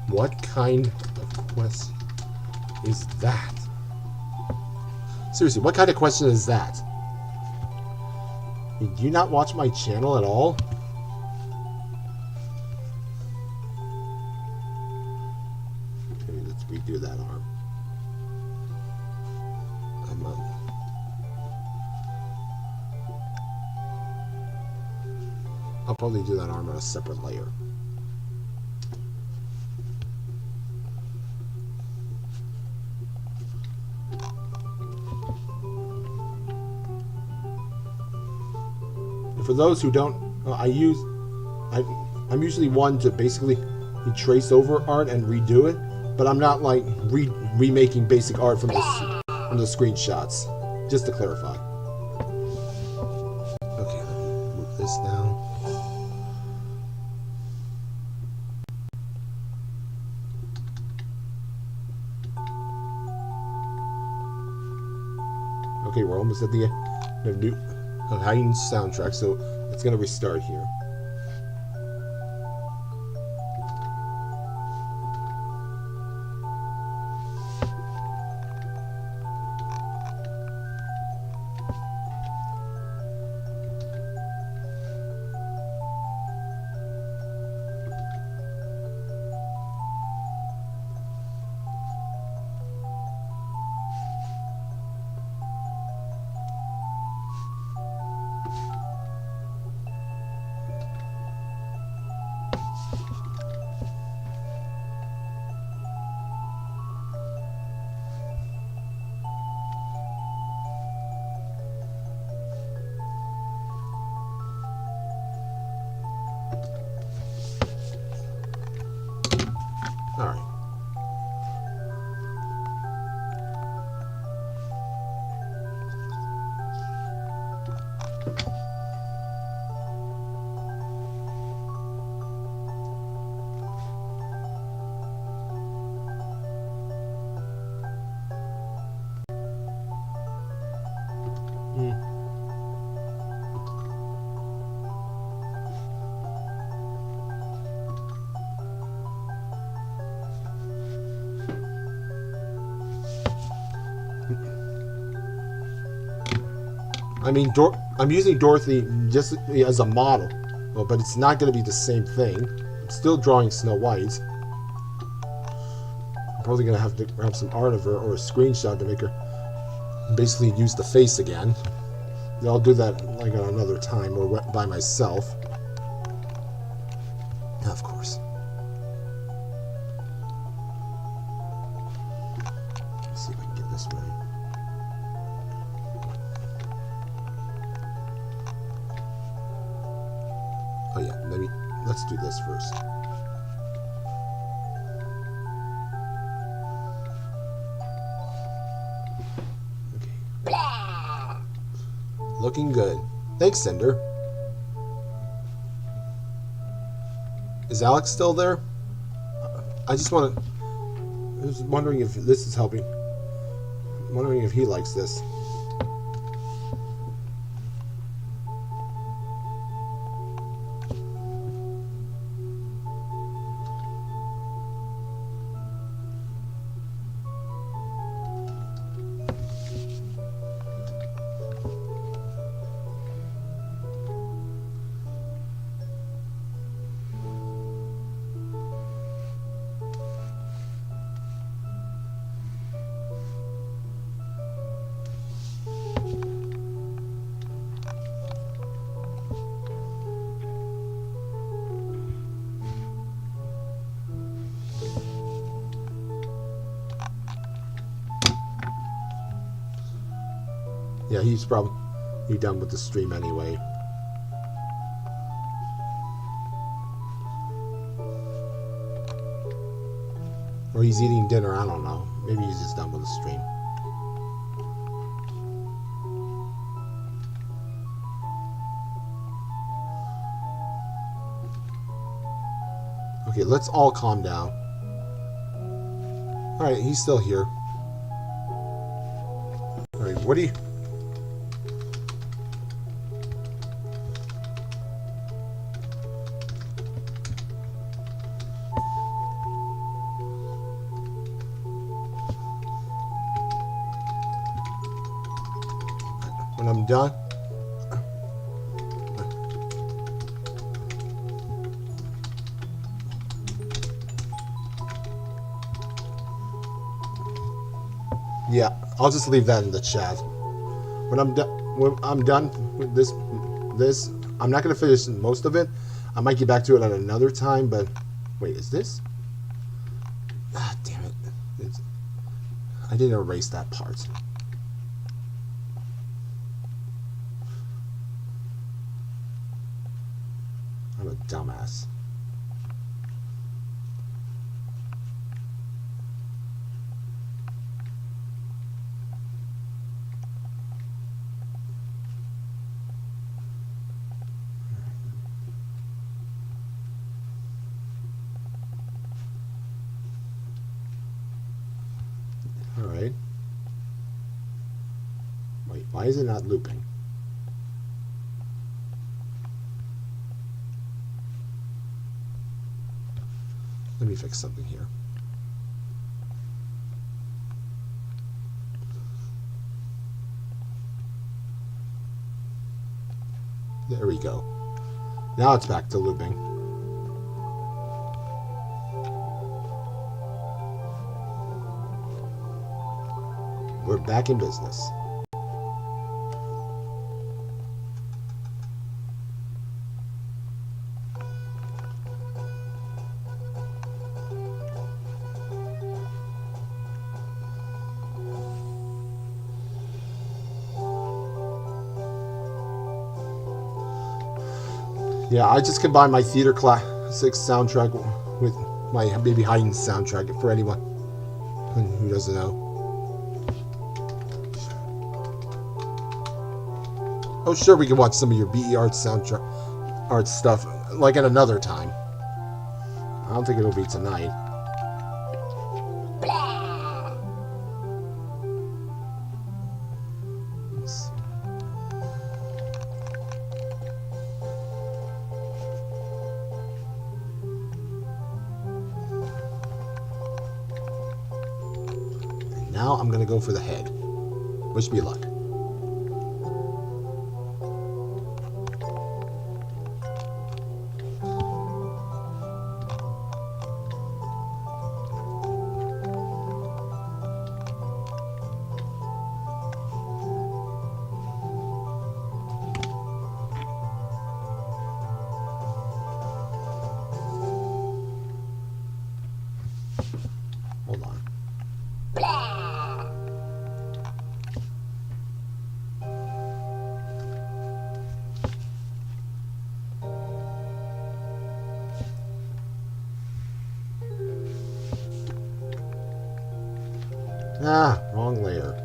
What kind of quest is that? Seriously, what kind of question is that? Do you not watch my channel at all? Okay, let's redo that arm. I'll probably do that arm on a separate layer. For those who don't, I'm usually one to basically trace over art and redo it, but I'm not like remaking basic art from the screenshots. Just to clarify. Okay, let me move this down. Okay, we're almost at the new heightened soundtrack, so it's gonna restart here. All right. I mean, I'm using Dorothy just as a model, but it's not going to be the same thing. I'm still drawing Snow White. I'm probably going to have grab some art of her or a screenshot to make her basically use the face again. I'll do that like at another time or by myself. Of course. Let's see if I can get this right. Oh yeah, let's do this first. Okay. Looking good. Thanks, Cinder. Is Alex still there? I was wondering if this is helping. I'm wondering if he likes this. Yeah, he's probably done with the stream anyway. Or he's eating dinner, I don't know. Maybe he's just done with the stream. Okay, let's all calm down. Alright, he's still here. Alright, what do you... When I'm done... Yeah, I'll just leave that in the chat. When I'm done with this, I'm not gonna finish most of it. I might get back to it at another time. But wait, is this? Ah, damn it! I didn't erase that part. I'm a dumbass. Alright. Wait, why is it not looping? Let me fix something here. There we go. Now it's back to looping. We're back in business. Yeah, I just combined my Theater Classics soundtrack with my Baby Hiding soundtrack for anyone who doesn't know. Oh, sure, we can watch some of your BE art soundtrack art stuff like at another time. I don't think it'll be tonight. Let's see. And now I'm gonna go for the head. Wish me luck. Hold on. Ah, wrong layer.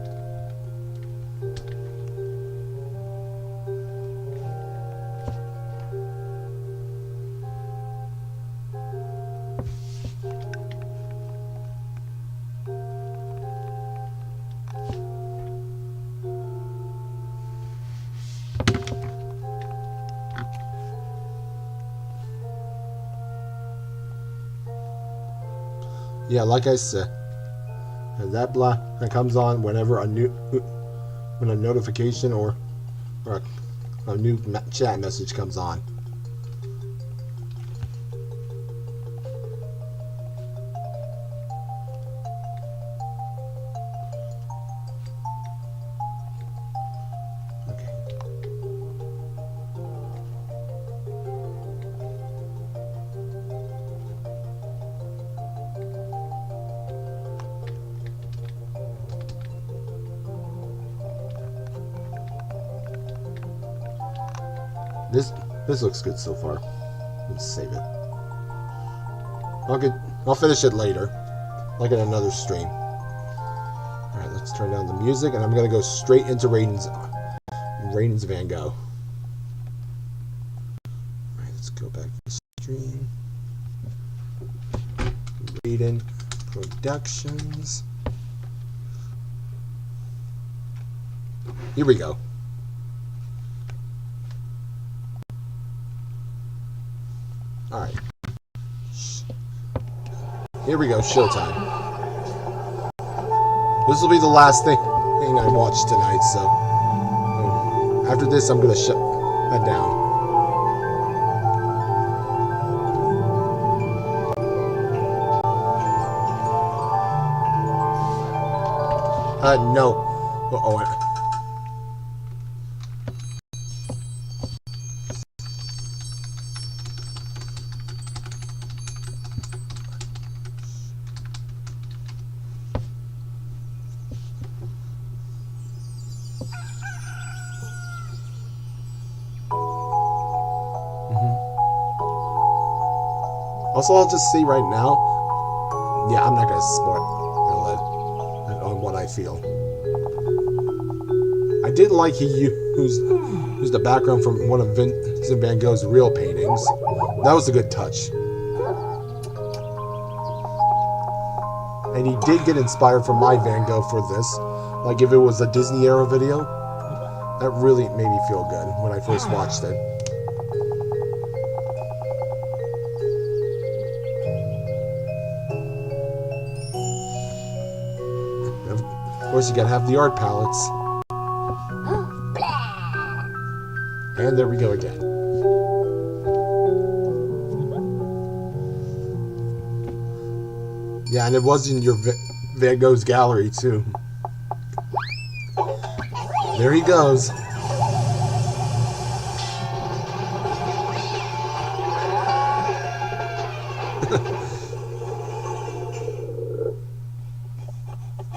Yeah, like I said, that block that comes on whenever when a notification or a new chat message comes on. Okay. This looks good so far. Let's save it. I'll finish it later, like in another stream. All right, let's turn down the music, and I'm gonna go straight into Raiden's Van Gogh. All right, let's go back to the stream. Raiden Productions. Here we go. Alright. Here we go, showtime. This will be the last thing I watch tonight, so after this I'm gonna shut that down. No. Uh-oh. Also, I'll just say right now, yeah, I'm not gonna spoil on what I feel. I did like he used the background from one of Vincent van Gogh's real paintings. That was a good touch. And he did get inspired from my Van Gogh for this. Like if it was a Disney era video, that really made me feel good when I first watched it. Of course, you gotta have the art palettes. And there we go again. Yeah, and it was in your Van Gogh's gallery, too. There he goes.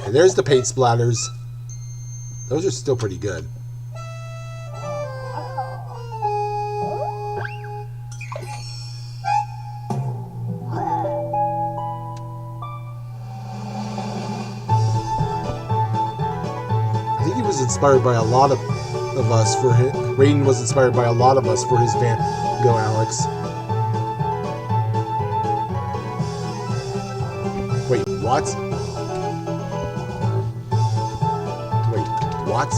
And there's the paint splatters. Those are still pretty good. I think he was inspired by a lot of us for his... Raiden was inspired by a lot of us for his Van Gogh Alex. Wait, what? What?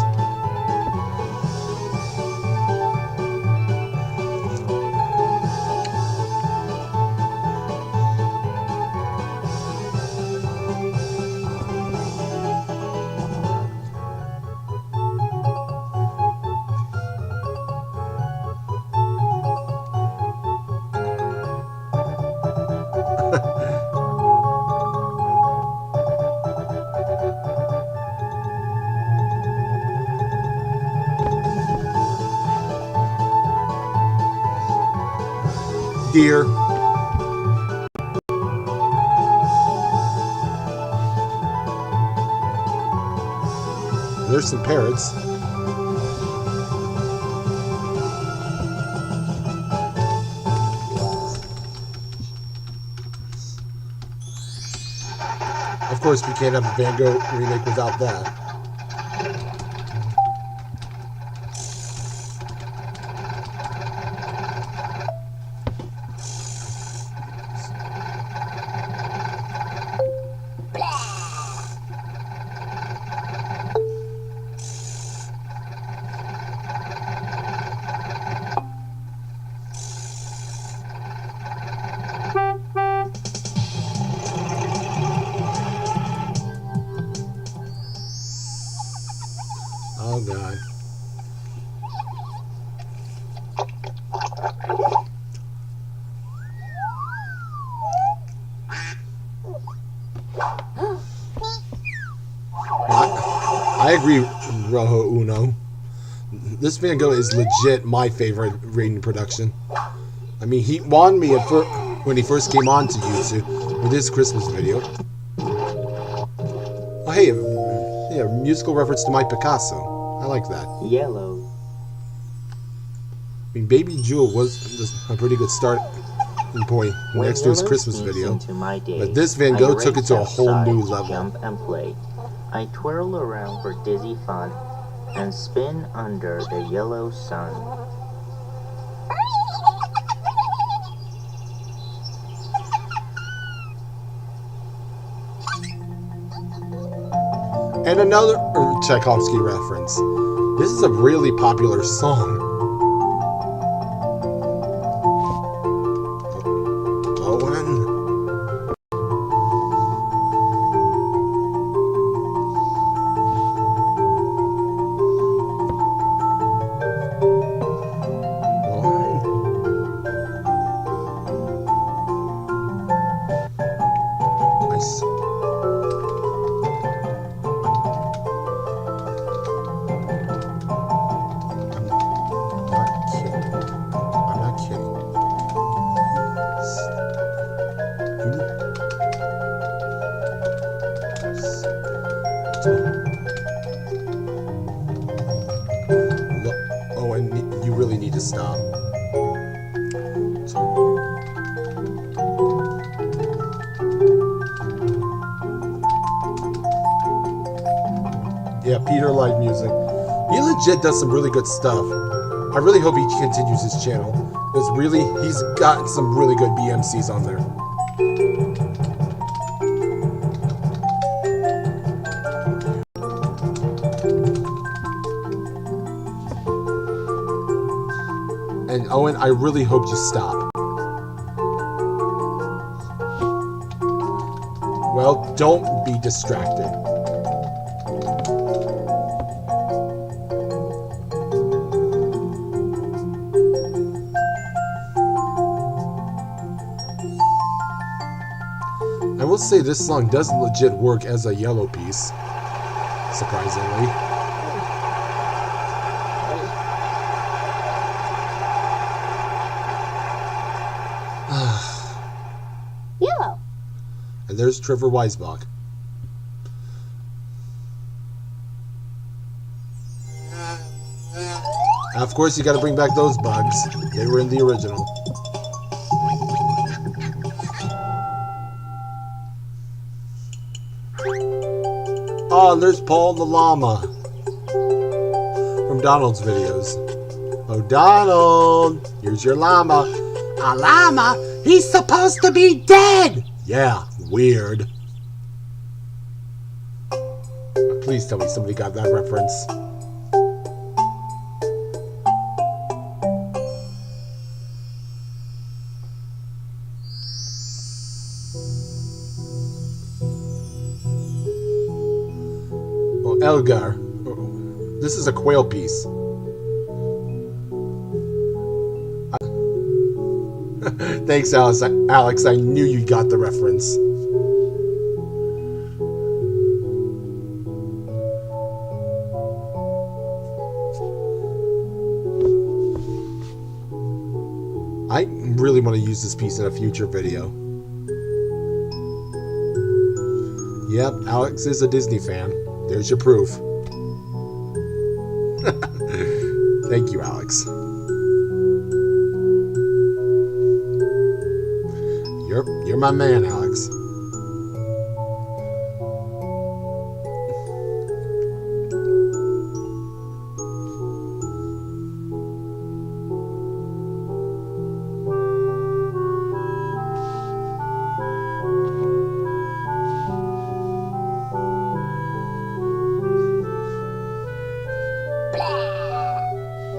Deer. There's some parrots. Of course, we can't have a Van Gogh remake without that. Oh God. I agree, Rojo Uno. This Van Gogh is legit my favorite Raiden production. I mean, he won me when he first came on to YouTube with his Christmas video. Oh, hey, yeah, musical reference to my Picasso. I like that. Yellow. I mean, Baby Jewel was a pretty good start point next to his Christmas video. But this Van Gogh took it to a whole new level. Jump and play. I twirl around for dizzy fun and spin under the yellow sun. And another Tchaikovsky reference. This is a really popular song. Owen. Nice. I'm not kidding. Oh, and you really need to stop. Yeah, Peter Live Music. He legit does some really good stuff. I really hope he continues his channel. He's got some really good BMCs on there. And Owen, I really hope you stop. Well, don't be distracted. I will say this song does legit work as a yellow piece, surprisingly. Yellow. And there's Trevor Weisbach. Of course, you gotta bring back those bugs. They were in the original. Oh, and there's Paul the llama from Donald's videos. Oh, Donald, here's your llama. A llama? He's supposed to be dead! Yeah, weird. Please tell me somebody got that reference. Oh, Elgar. This is a quail piece. Thanks, Alex. I knew you got the reference. I really want to use this piece in a future video. Yep, Alex is a Disney fan. There's your proof. Thank you, Alex. You're my man, Alex.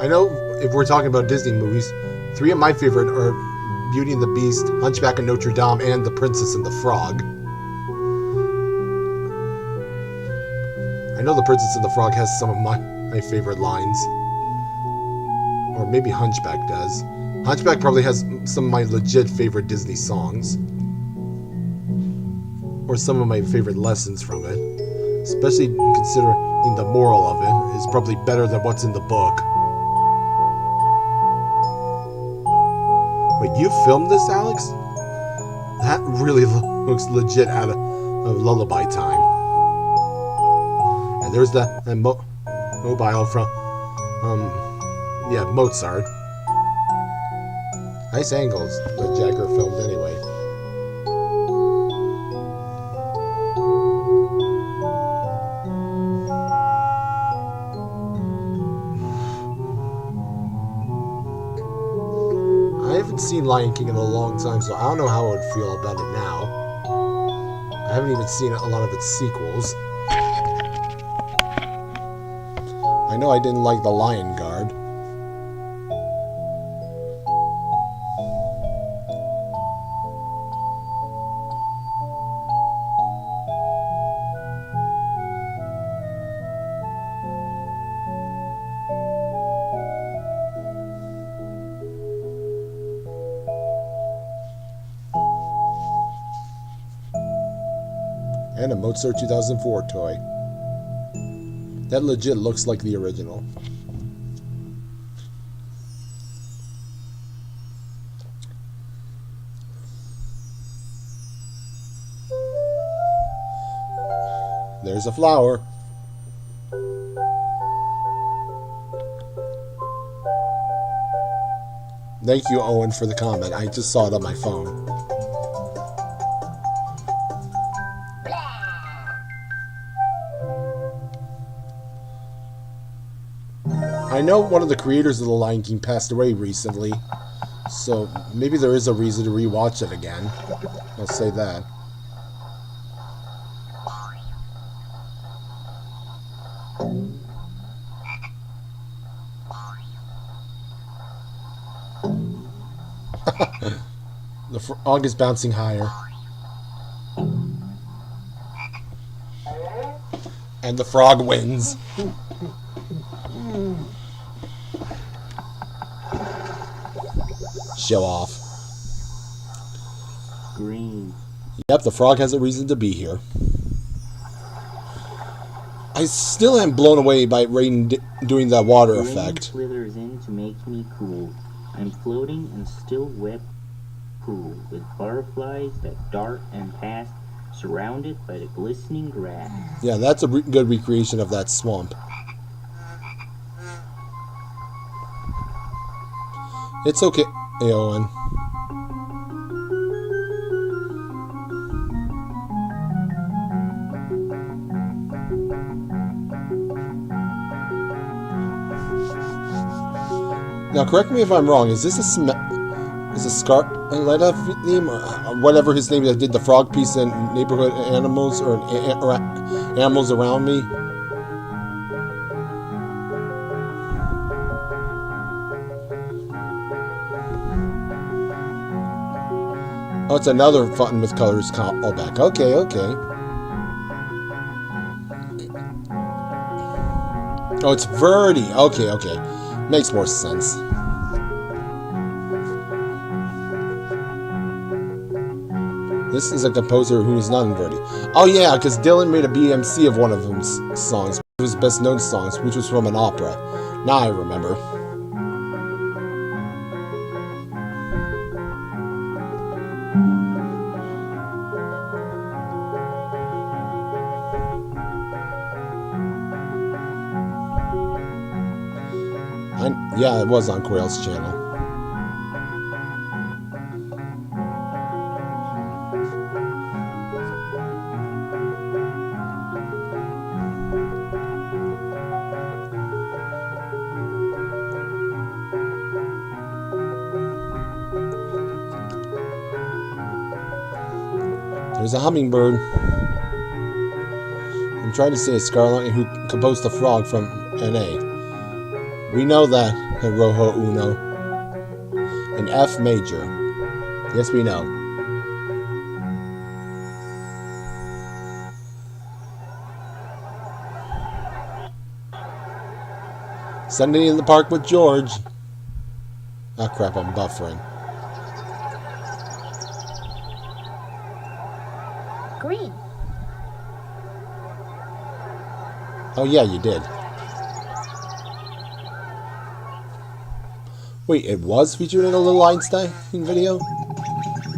I know if we're talking about Disney movies, 3 of my favorite are Beauty and the Beast, Hunchback of Notre Dame, and The Princess and the Frog. I know The Princess and the Frog has some of my favorite lines. Or maybe Hunchback does. Hunchback probably has some of my legit favorite Disney songs. Or some of my favorite lessons from it. Especially considering the moral of it is probably better than what's in the book. Wait, you filmed this, Alex? That really looks legit out of Lullaby Time. And there's the mobile from, Mozart. Nice angles that Jagger filmed anyway. I haven't seen Lion King in a long time, so I don't know how I would feel about it now. I haven't even seen a lot of its sequels. know I didn't like the lion guard. And a Mozart 2004 toy. That legit looks like the original. There's a flower. Thank you, Owen, for the comment. I just saw it on my phone. I know one of the creators of The Lion King passed away recently, so maybe there is a reason to rewatch it again. I'll say that. The frog is bouncing higher. And the frog wins. Show off. Green. Yep, the frog has a reason to be here. I still am blown away by Rain doing that water Rain effect. slithers in to make me cool. I'm floating in still wet pool with butterflies that dart and pass, surrounded by the glistening grass. Yeah, that's a good recreation of that swamp. It's okay, Owen. Now, correct me if I'm wrong. Is this a Scarletta theme or whatever his name that did the frog piece in Neighborhood Animals or Animals Around Me? Oh, it's another Fun with Colors callback. Okay, okay. Oh, it's Verdi. Okay, okay. Makes more sense. This is a composer who's not in Verdi. Oh yeah, because Dylan made a BMC of one of his songs, one of his best known songs, which was from an opera. Now I remember. Yeah, it was on Quail's channel. There's a hummingbird. I'm trying to say Scarlett, who composed the frog from NA. We know that, Rojo Uno. In F major. Yes, we know. Sunday in the Park with George. Ah, crap, I'm buffering. Green. Oh, yeah, you did. Wait, it was featured in a little Einstein video?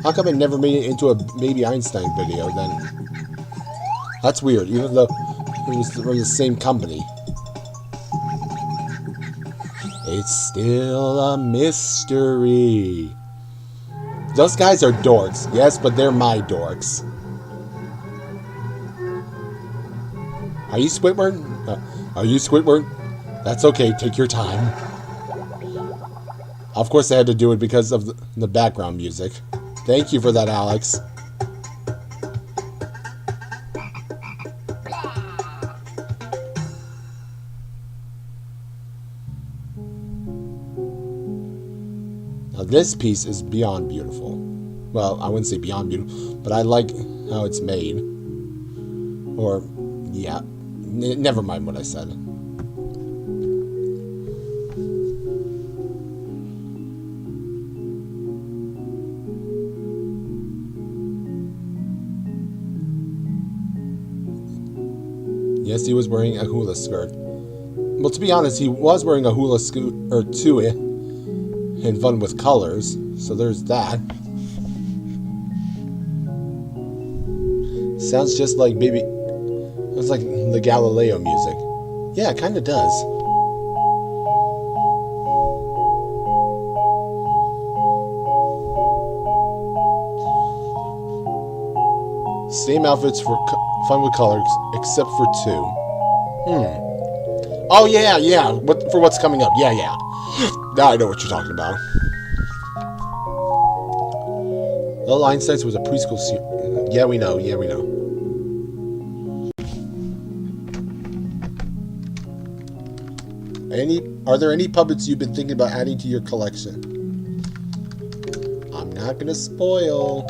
How come it never made it into a Baby Einstein video then? That's weird, even though it was from the same company. It's still a mystery. Those guys are dorks, yes, but they're my dorks. Are you Squidward? Are you Squidward? That's okay, take your time. Of course I had to do it because of the background music. Thank you for that, Alex. Now this piece is beyond beautiful. Well, I wouldn't say beyond beautiful, but I like how it's made. Or, yeah, never mind what I said. Yes, he was wearing a hula skirt. Well, to be honest, he was wearing a hula skirt or two in Fun with Colors, so there's that. Sounds just like it's like the Galileo music. Yeah, it kind of does. Same outfits for Fun with Colors, except for two. Oh yeah. For what's coming up? Yeah. Now I know what you're talking about. Little Einstein's was a preschool series. Yeah, we know. Are there any puppets you've been thinking about adding to your collection? I'm not gonna spoil.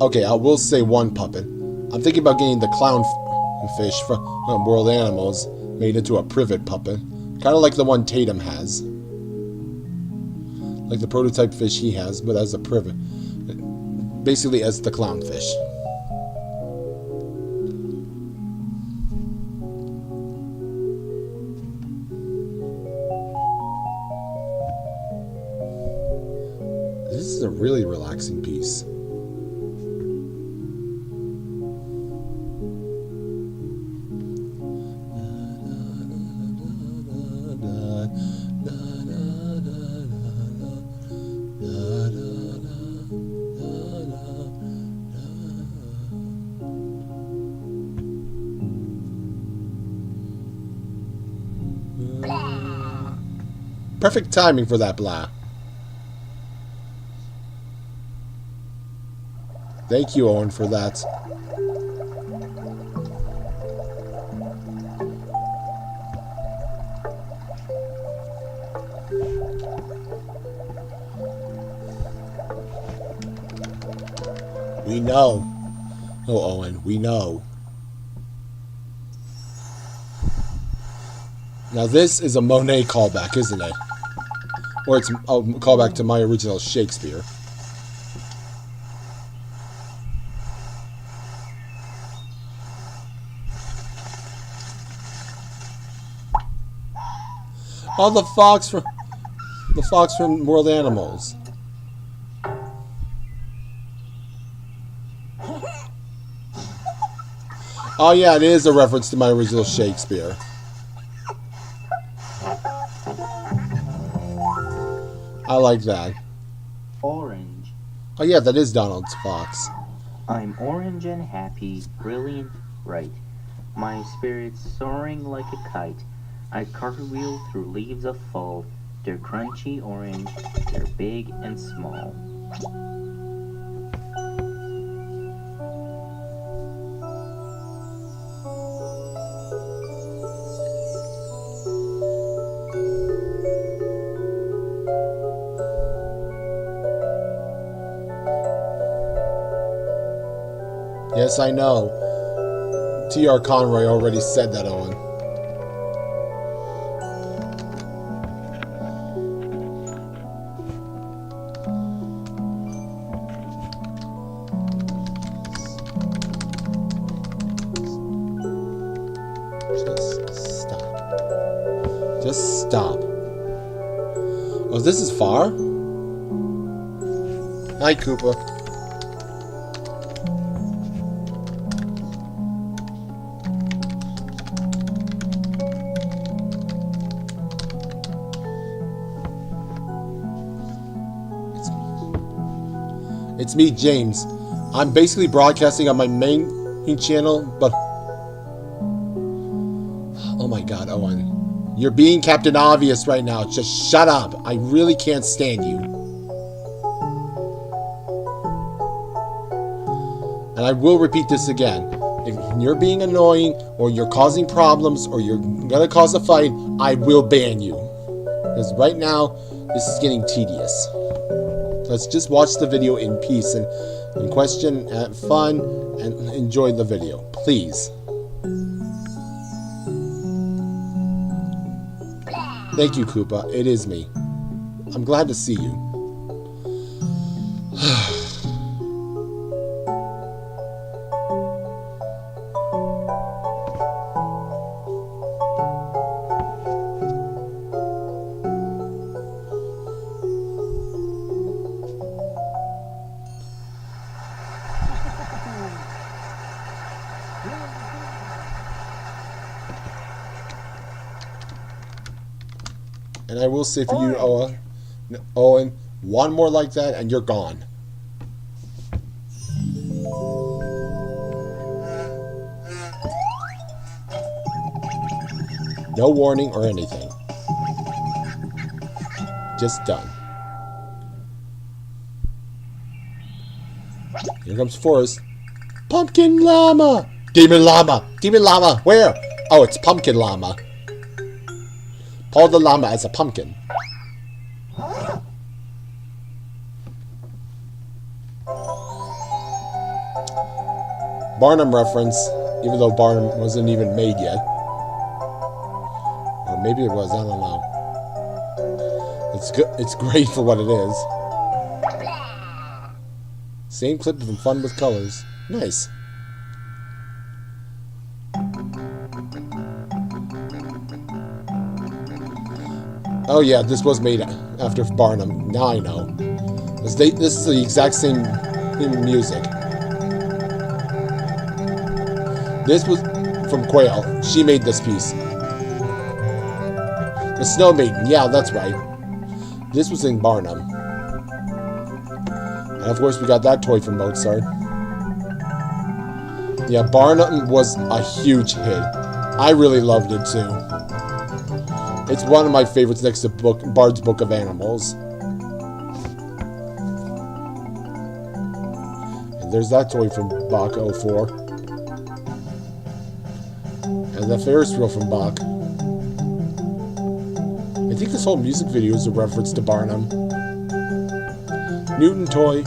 Okay, I will say one puppet. I'm thinking about getting the clownfish from World Animals made into a privet puppet. Kind of like the one Tatum has. Like the prototype fish he has, but as a privet. Basically as the clownfish. This is a really relaxing piece. Perfect timing for that blah. Thank you, Owen, for that. We know. Oh, Owen, we know. Now this is a Monet callback, isn't it? Or it's a callback to my original Shakespeare. Oh, the fox from World Animals. Oh yeah, it is a reference to my original Shakespeare. I like that. Orange. Oh yeah, that is Donald's fox. I'm orange and happy, brilliant, bright. My spirit's soaring like a kite. I cartwheel through leaves of fall. They're crunchy orange, they're big and small. Yes, I know. T.R. Conroy already said that, Owen. Just stop. Just stop. Oh, this is far? Hi, Koopa. It's me, James. I'm basically broadcasting on my main channel, but... Oh my god, Owen. You're being Captain Obvious right now. Just shut up. I really can't stand you. And I will repeat this again. If you're being annoying, or you're causing problems, or you're gonna cause a fight, I will ban you. Because right now, this is getting tedious. Let's just watch the video in peace and question, have fun, and enjoy the video, please. Thank you, Koopa. It is me. I'm glad to see you. And I will say for you, Owen, one more like that and you're gone. No warning or anything. Just done. Here comes Forrest. Pumpkin Llama! Demon Llama! Demon Llama! Where? Oh, it's Pumpkin Llama. Paul the Llama as a pumpkin. Barnum reference, even though Barnum wasn't even made yet. Or maybe it was, I don't know. It's good. It's great for what it is. Same clip from Fun with Colors. Nice. Oh yeah, this was made after Barnum. Now I know. This is the exact same music. This was from Quail. She made this piece. The Snow Maiden. Yeah, that's right. This was in Barnum. And of course we got that toy from Mozart. Yeah, Barnum was a huge hit. I really loved it too. It's one of my favorites next to Bard's Book of Animals. And there's that toy from Bach 04. And the Ferris wheel from Bach. I think this whole music video is a reference to Barnum. Newton toy.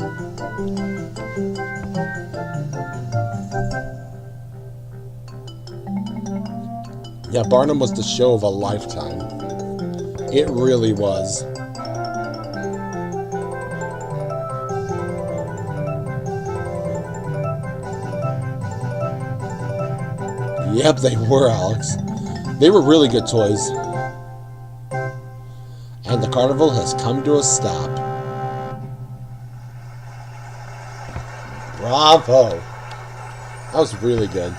Yeah, Barnum was the show of a lifetime. It really was. Yep, they were, Alex. They were really good toys. And the carnival has come to a stop. Bravo! That was really good.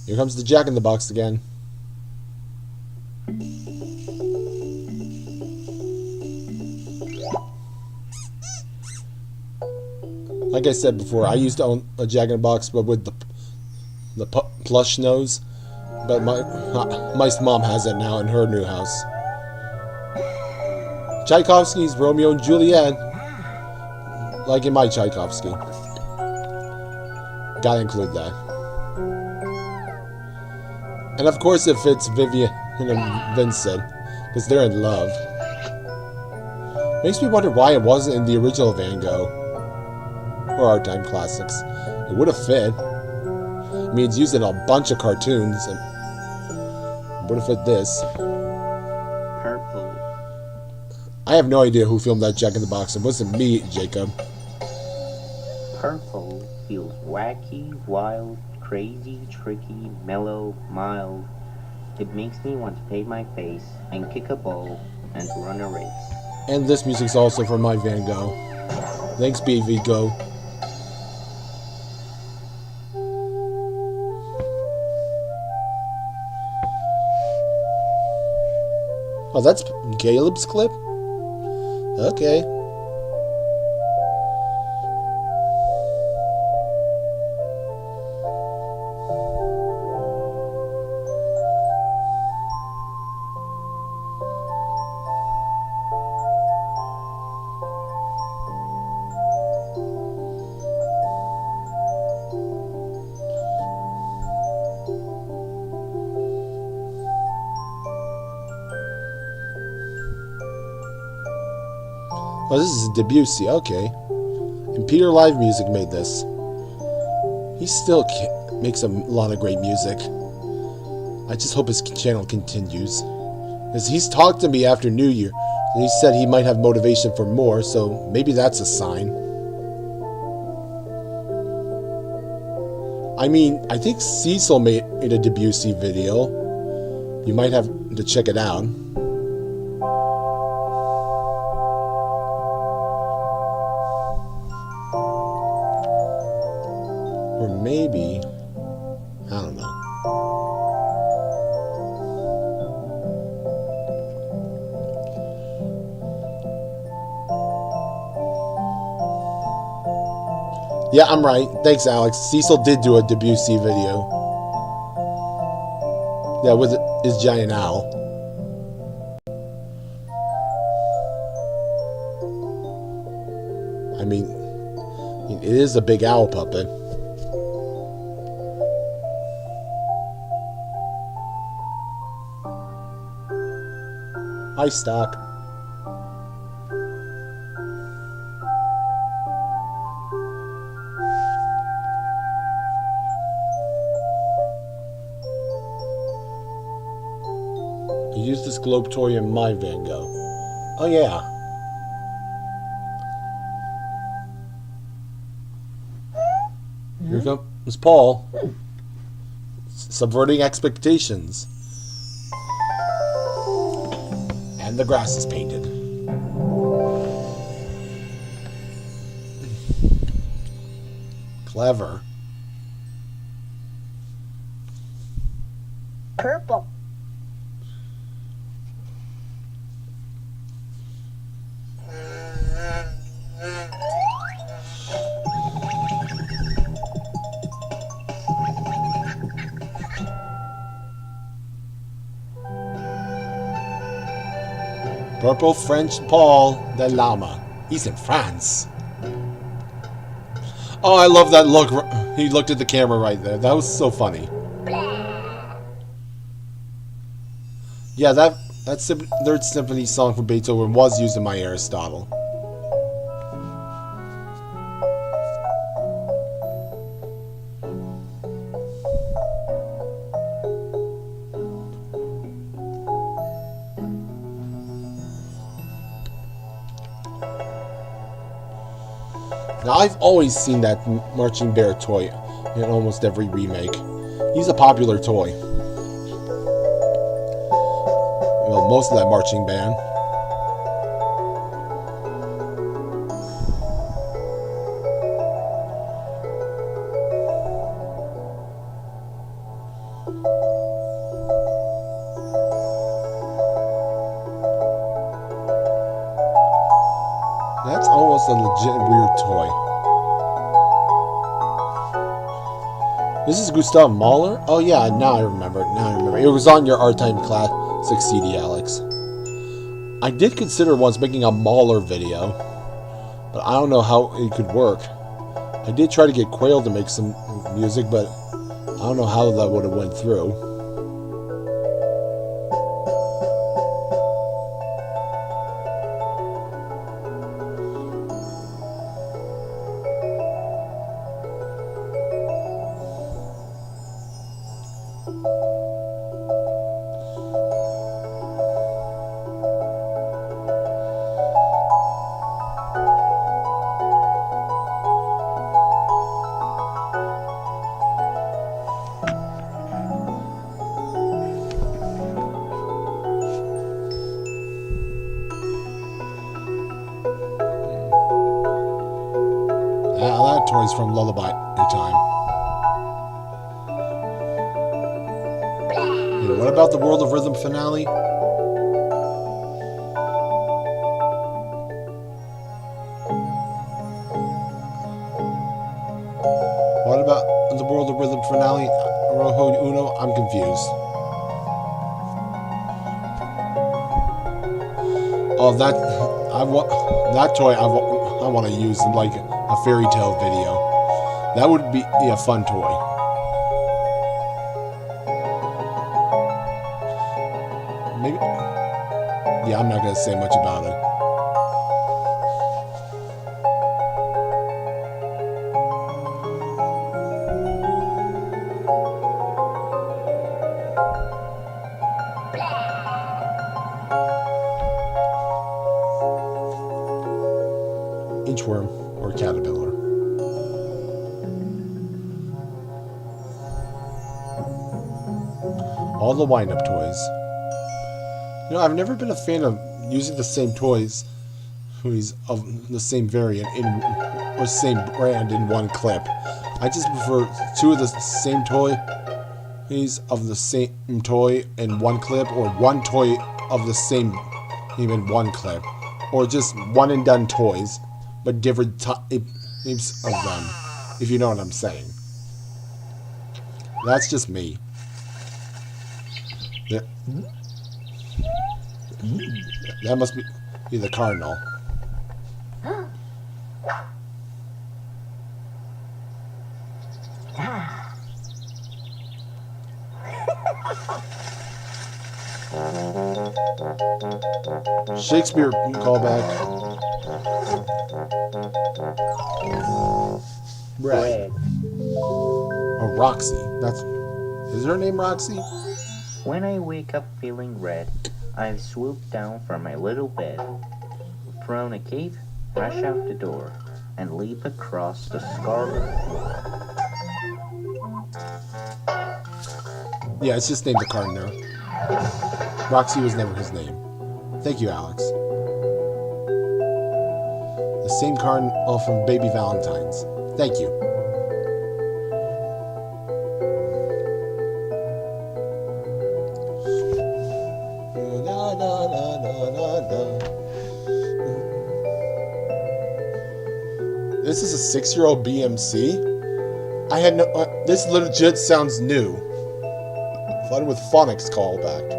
Here comes the Jack in the Box again. Like I said before, I used to own a Jack in the Box, but with the plush nose. But my mom has it now in her new house. Tchaikovsky's Romeo and Juliet. Like in my Tchaikovsky. Gotta include that. And of course it fits Vivian and Vincent, because they're in love. Makes me wonder why it wasn't in the original Van Gogh. Or Art Time Classics. It would have fit. I mean, it's used in a bunch of cartoons, and it would have fit this. Purple. I have no idea who filmed that Jack in the Box. It wasn't me, Jacob. Purple feels wacky, wild, crazy, tricky, mellow, mild. It makes me want to paint my face and kick a ball and run a race. And this music's also from my Van Gogh. Thanks, BV Go. Oh, that's Caleb's clip? Okay. Oh, this is Debussy. Okay. And Peter Live Music made this. He still makes a lot of great music. I just hope his channel continues. Because he's talked to me after New Year, and he said he might have motivation for more, so maybe that's a sign. I mean, I think Cecil made a Debussy video. You might have to check it out. Or maybe, I don't know. Yeah, I'm right. Thanks, Alex. Cecil did do a Debussy video. Yeah, with his giant owl. I mean, it is a big owl puppet. Hi, Stock. I used this globe toy in my Van Gogh. Oh, yeah. Here comes Paul. Subverting expectations. And the grass is painted. Clever. Purple. Purple French Paul the Llama. He's in France. Oh, I love that look. He looked at the camera right there. That was so funny. Yeah, that Third Symphony song from Beethoven was used in my Aristotle. Now, I've always seen that Marching Bear toy in almost every remake. He's a popular toy. Well, most of that marching band. That's almost a legit weird toy. This is Gustav Mahler? Oh yeah, now I remember. It was on your Art Time Classic CD, Alex. I did consider once making a Mahler video, but I don't know how it could work. I did try to get Quail to make some music, but I don't know how that would have went through. That toy's from Lullaby Time. What about the World of Rhythm finale? What about the World of Rhythm finale? Rojo Uno? I'm confused. Oh, that toy I want to use in like a fairy tale video. That would be a fun toy. Maybe. Yeah, I'm not gonna say much about it. silkworm, or caterpillar. All the wind-up toys. You know, I've never been a fan of using the same toys of the same variant or same brand in one clip. I just prefer two of the same toys of the same toy in one clip, or one toy of the same in one clip, or just one and done toys, but different types of them, if you know what I'm saying. That's just me. That must be the cardinal. Shakespeare callback. Red. Oh, Roxy. Is her name Roxy? When I wake up feeling red, I've swooped down from my little bed, thrown a cape, rush out the door, and leap across the scarlet floor. Yeah, it's just named the Cardinal. Roxy was never his name. Thank you, Alex. The same Cardinal from Baby Valentine's. Thank you. This is a 6-year-old BMC? I had no... this legit sounds new. Flooded with phonics callback.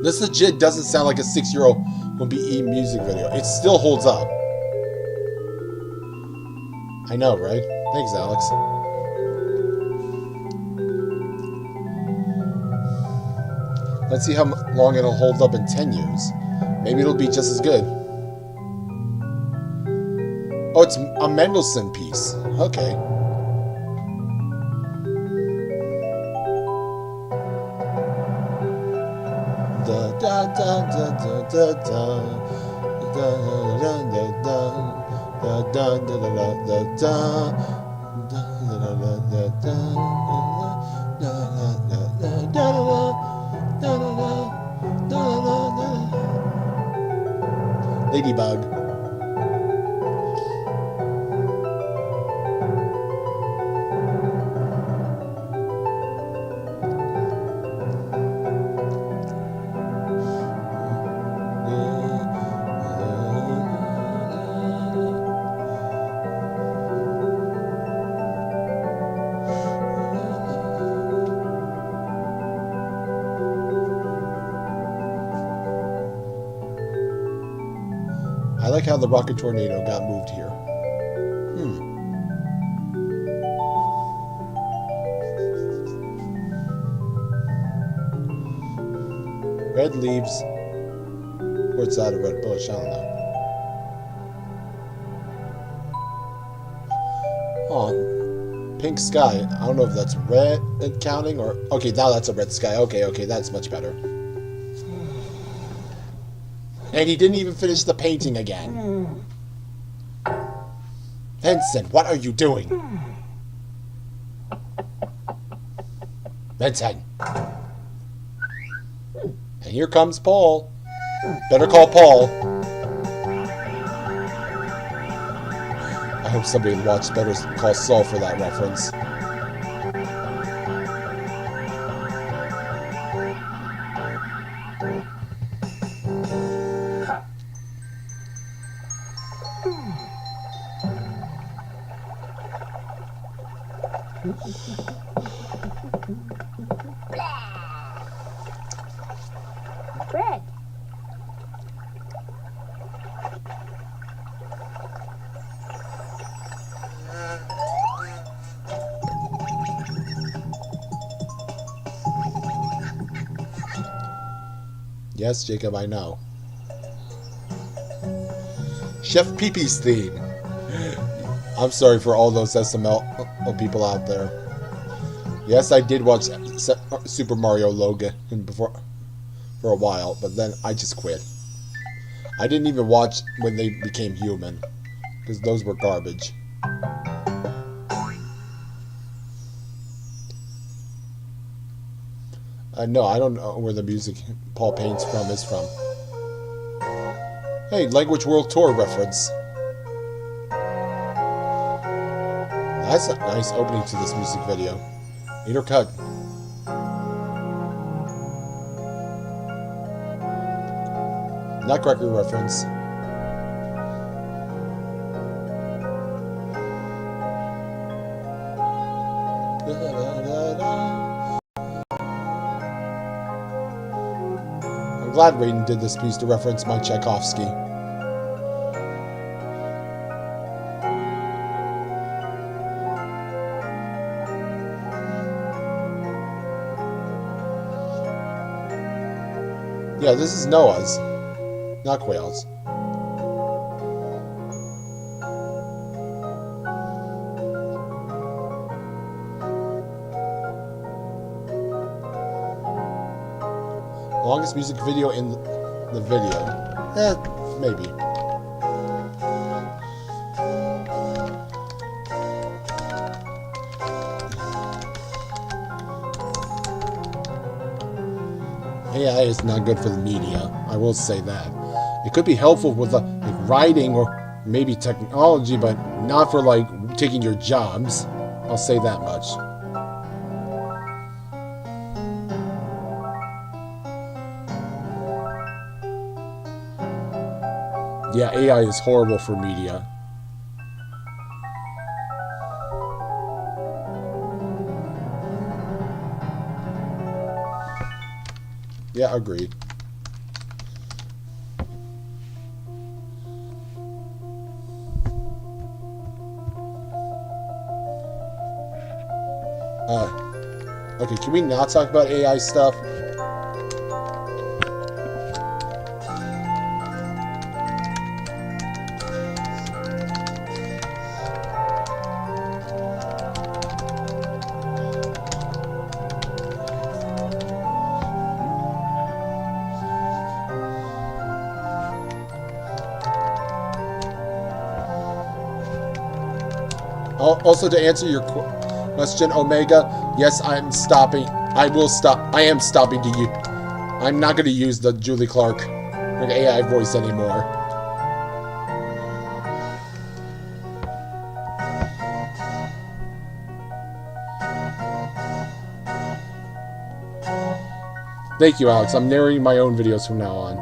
This legit doesn't sound like a 6-year-old BE music video. It still holds up. I know, right? Thanks, Alex. Let's see how long it'll hold up in 10 years. Maybe it'll be just as good. Oh, it's a Mendelssohn piece. Okay. Da da da da da da da da da da da da Ladybug. I like how the rocket tornado got moved here. Red leaves. Or it's out of red bush, I don't know. Oh, pink sky. I don't know if that's red counting or... Okay, now that's a red sky. Okay, that's much better. And he didn't even finish the painting again. Vincent, what are you doing? Vincent. And here comes Paul. Better call Paul. I hope somebody watched Better Call Saul for that reference. Red. Yes, Jacob, I know. Chef Pee-Pee's theme. I'm sorry for all those SML people out there. Yes, I did watch Super Mario Logan before for a while, but then I just quit. I didn't even watch when they became human, because those were garbage. No, I don't know where the music Paul Payne's from is from. Hey, Language World Tour reference. That's a nice opening to this music video. Meter cut. Nutcracker reference. I'm glad Raiden did this piece to reference my Tchaikovsky. Yeah, this is Noah's, not Quail's. Longest music video in the video. Maybe. AI is not good for the media. I will say that. It could be helpful with like writing or maybe technology, but not for like taking your jobs. I'll say that much. Yeah, AI is horrible for media. Yeah, agreed. Okay, can we not talk about AI stuff? Also, to answer your question, Omega, yes, I'm stopping. I will stop. I am stopping to use. I'm not going to use the Julie Clark AI voice anymore. Thank you, Alex. I'm narrating my own videos from now on.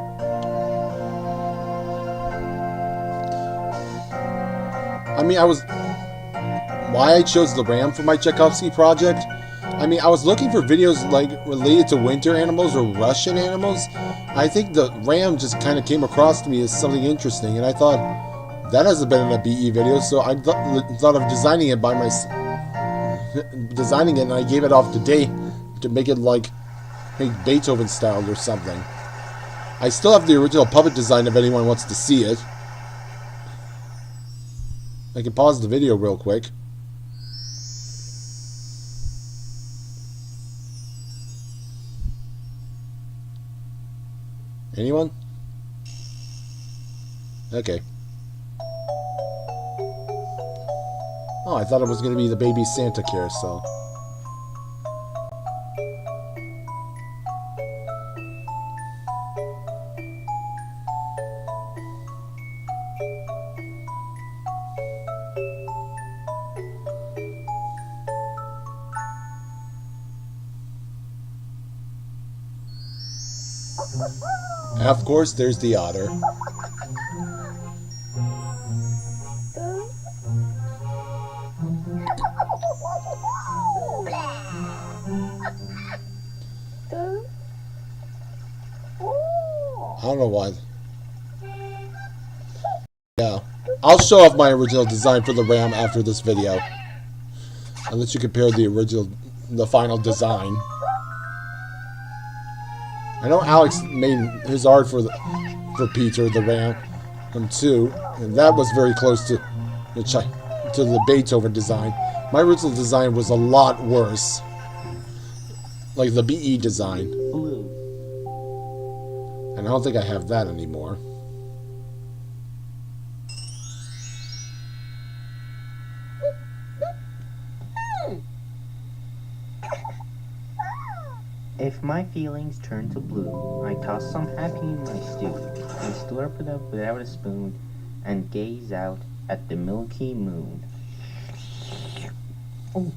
I mean, why I chose the RAM for my Tchaikovsky project? I mean, I was looking for videos like related to winter animals or Russian animals. I think the RAM just kind of came across to me as something interesting, and I thought that hasn't been in a BE video, so I thought of designing it and I gave it off to Dave to make it like Beethoven style or something. I still have the original puppet design if anyone wants to see it. I can pause the video real quick. Anyone? Okay. Oh, I thought it was going to be the baby Santa carousel. And of course, there's the otter. I don't know why. Yeah. I'll show off my original design for the RAM after this video. I'll let you compare the final design. I know Alex made his art for Peter, the RAM, too, and that was very close to the Beethoven design. My original design was a lot worse. Like the BE design. Blue. And I don't think I have that anymore. If my feelings turn to blue, I toss some happy in my stew, and slurp it up without a spoon, and gaze out at the milky moon. Oh.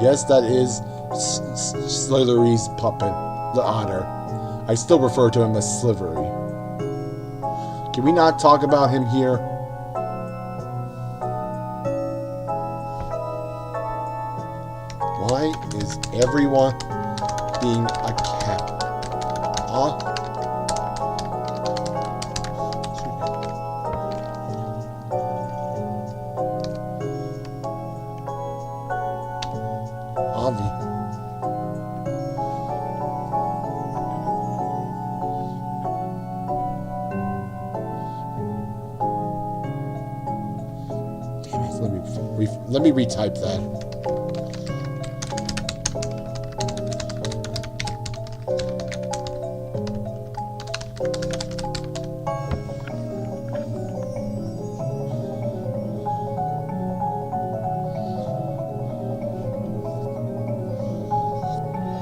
Yes, that is Slithery's puppet, the otter. I still refer to him as Slivery. Can we not talk about him here? Why is everyone being a cat? Huh? Avi. Damn it, let me retype that.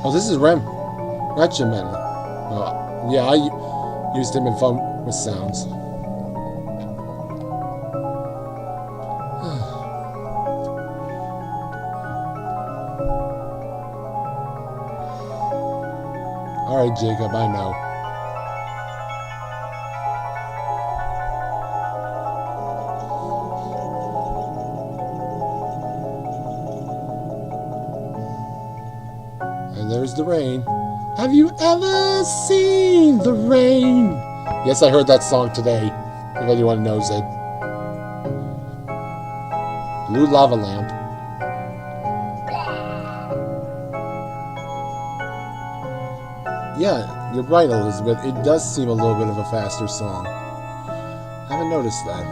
Oh, this is Regimen. Oh, yeah, I used him in Fun with Sounds. Alright, Jacob, I know. And there's the rain. Have you ever seen the rain? Yes, I heard that song today, if anyone knows it. Blue Lava Lamp. Yeah, you're right, Elizabeth. It does seem a little bit of a faster song. I haven't noticed that.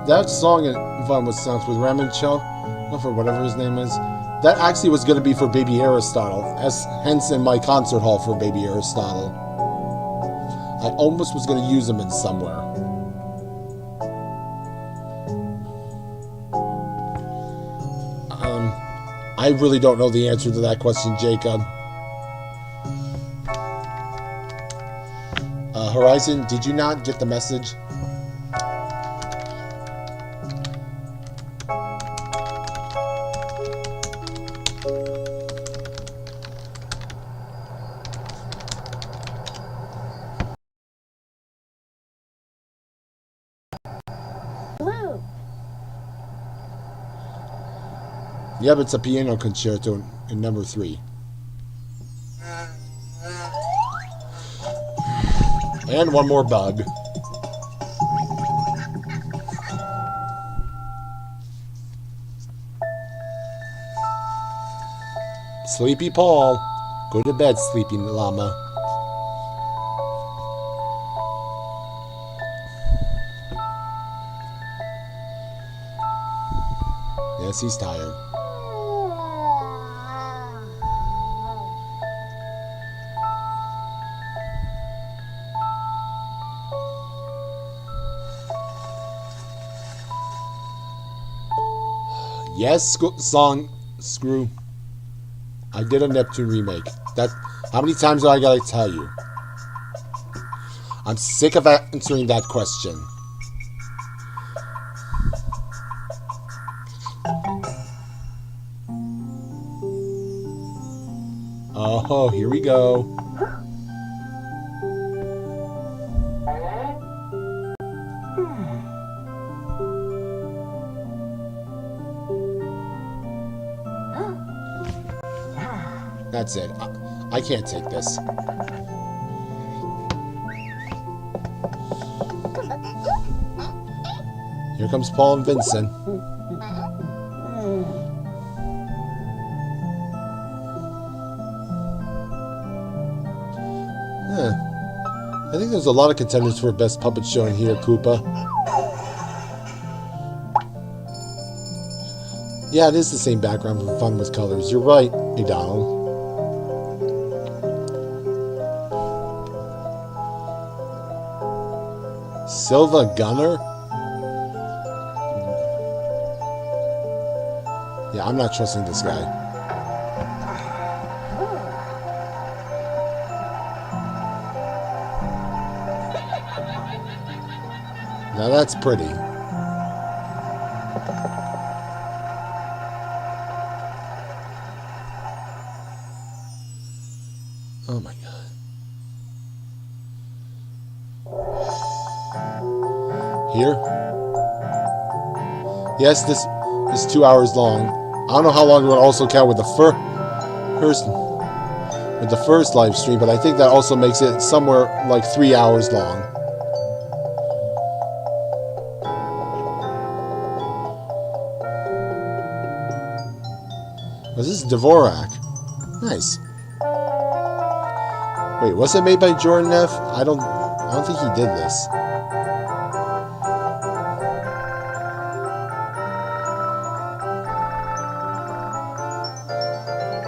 That song in Fun with Sounds with Ramen Cho, or for whatever his name is, that actually was going to be for Baby Aristotle, as hence in my concert hall for Baby Aristotle. I almost was going to use him in somewhere. I really don't know the answer to that question, Jacob. Horizon, did you not get the message? Blue. Yep, it's a piano concerto in number 3. And one more bug. Sleepy Paul. Go to bed, sleepy llama. Yes, he's tired. Yes, song, screw. I did a Neptune remake. How many times do I gotta tell you? I'm sick of answering that question. Oh, here we go. That's it. I can't take this. Here comes Paul and Vincent. I think there's a lot of contenders for Best Puppet Show in here, Koopa. Yeah, it is the same background for fun with colors. You're right, Donald. Silva Gunner? Yeah, I'm not trusting this guy. Now that's pretty. Oh my god. Here? Yes, this is 2 hours long. I don't know how long it would also count with the first live stream, but I think that also makes it somewhere like 3 hours long. This is Dvorak. Nice. Wait, was it made by Jordan F? I don't think he did this.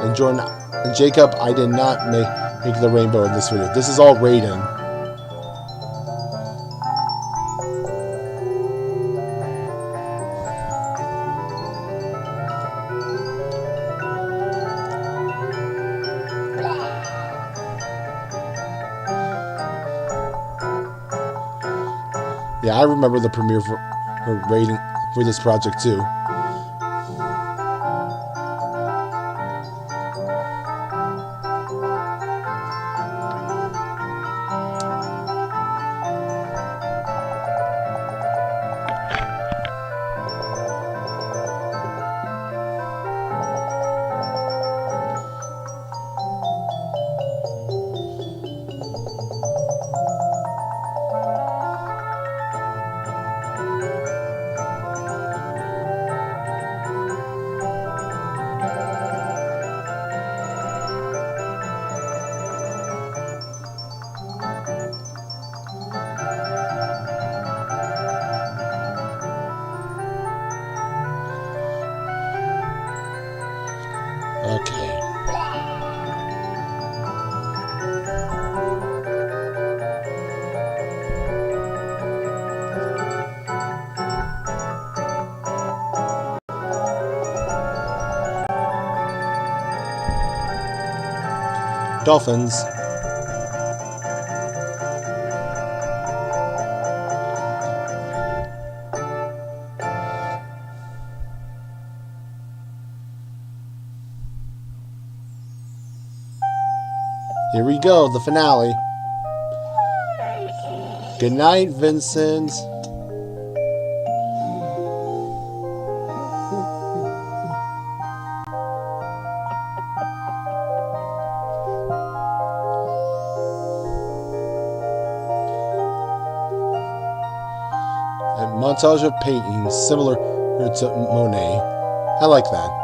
And Jordan and Jacob, I did not make the rainbow in this video. This is all Raiden. Yeah, I remember the premiere for Raiden for this project too. Okay. Dolphins. Here we go, the finale. Good night, Vincent. A montage of paintings similar to Monet. I like that.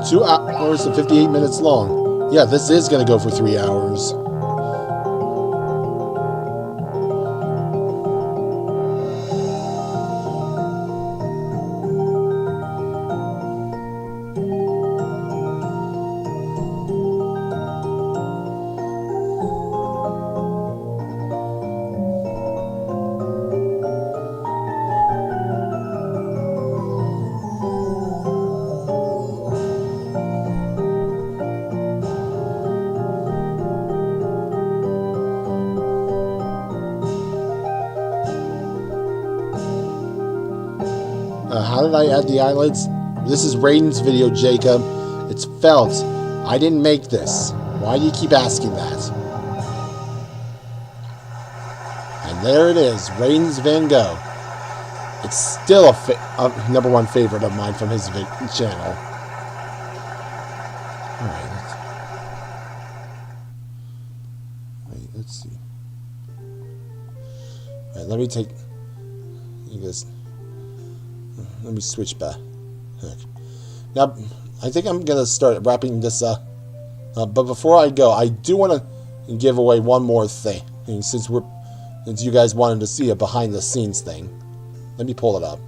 Two hours and 58 minutes long. Yeah, this is going to go for 3 hours. How did I add the eyelids? This is Raiden's video, Jacob. It's felt. I didn't make this. Why do you keep asking that? And there it is, Raiden's Van Gogh. It's still a #1 favorite of mine from his channel. Alright, let's see. Alright, let me take this. Let me switch back. Now, I think I'm gonna start wrapping this But before I go, I do want to give away one more thing. Since you guys wanted to see a behind the scenes thing. Let me pull it up.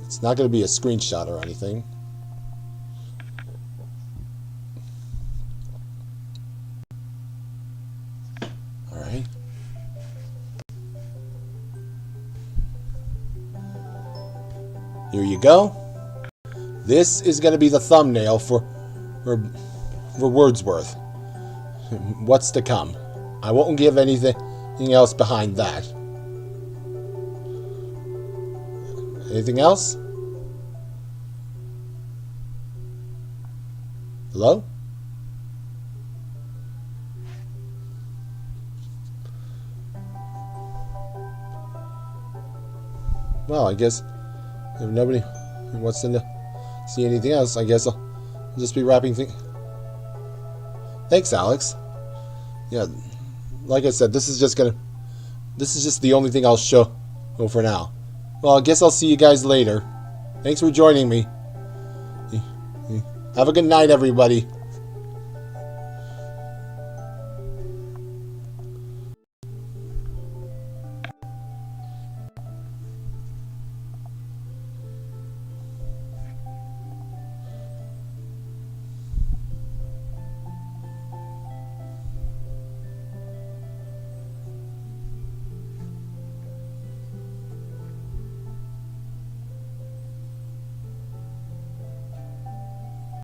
It's not going to be a screenshot or anything. Alright. Here you go. This is going to be the thumbnail for Wordsworth. What's to come. I won't give anything else behind that. Anything else? Hello? Well, I guess if nobody wants to see anything else, I guess I'll just be wrapping things. Thanks, Alex. Yeah, like I said, this is just the only thing I'll show for now. Well, I guess I'll see you guys later. Thanks for joining me. Have a good night, everybody.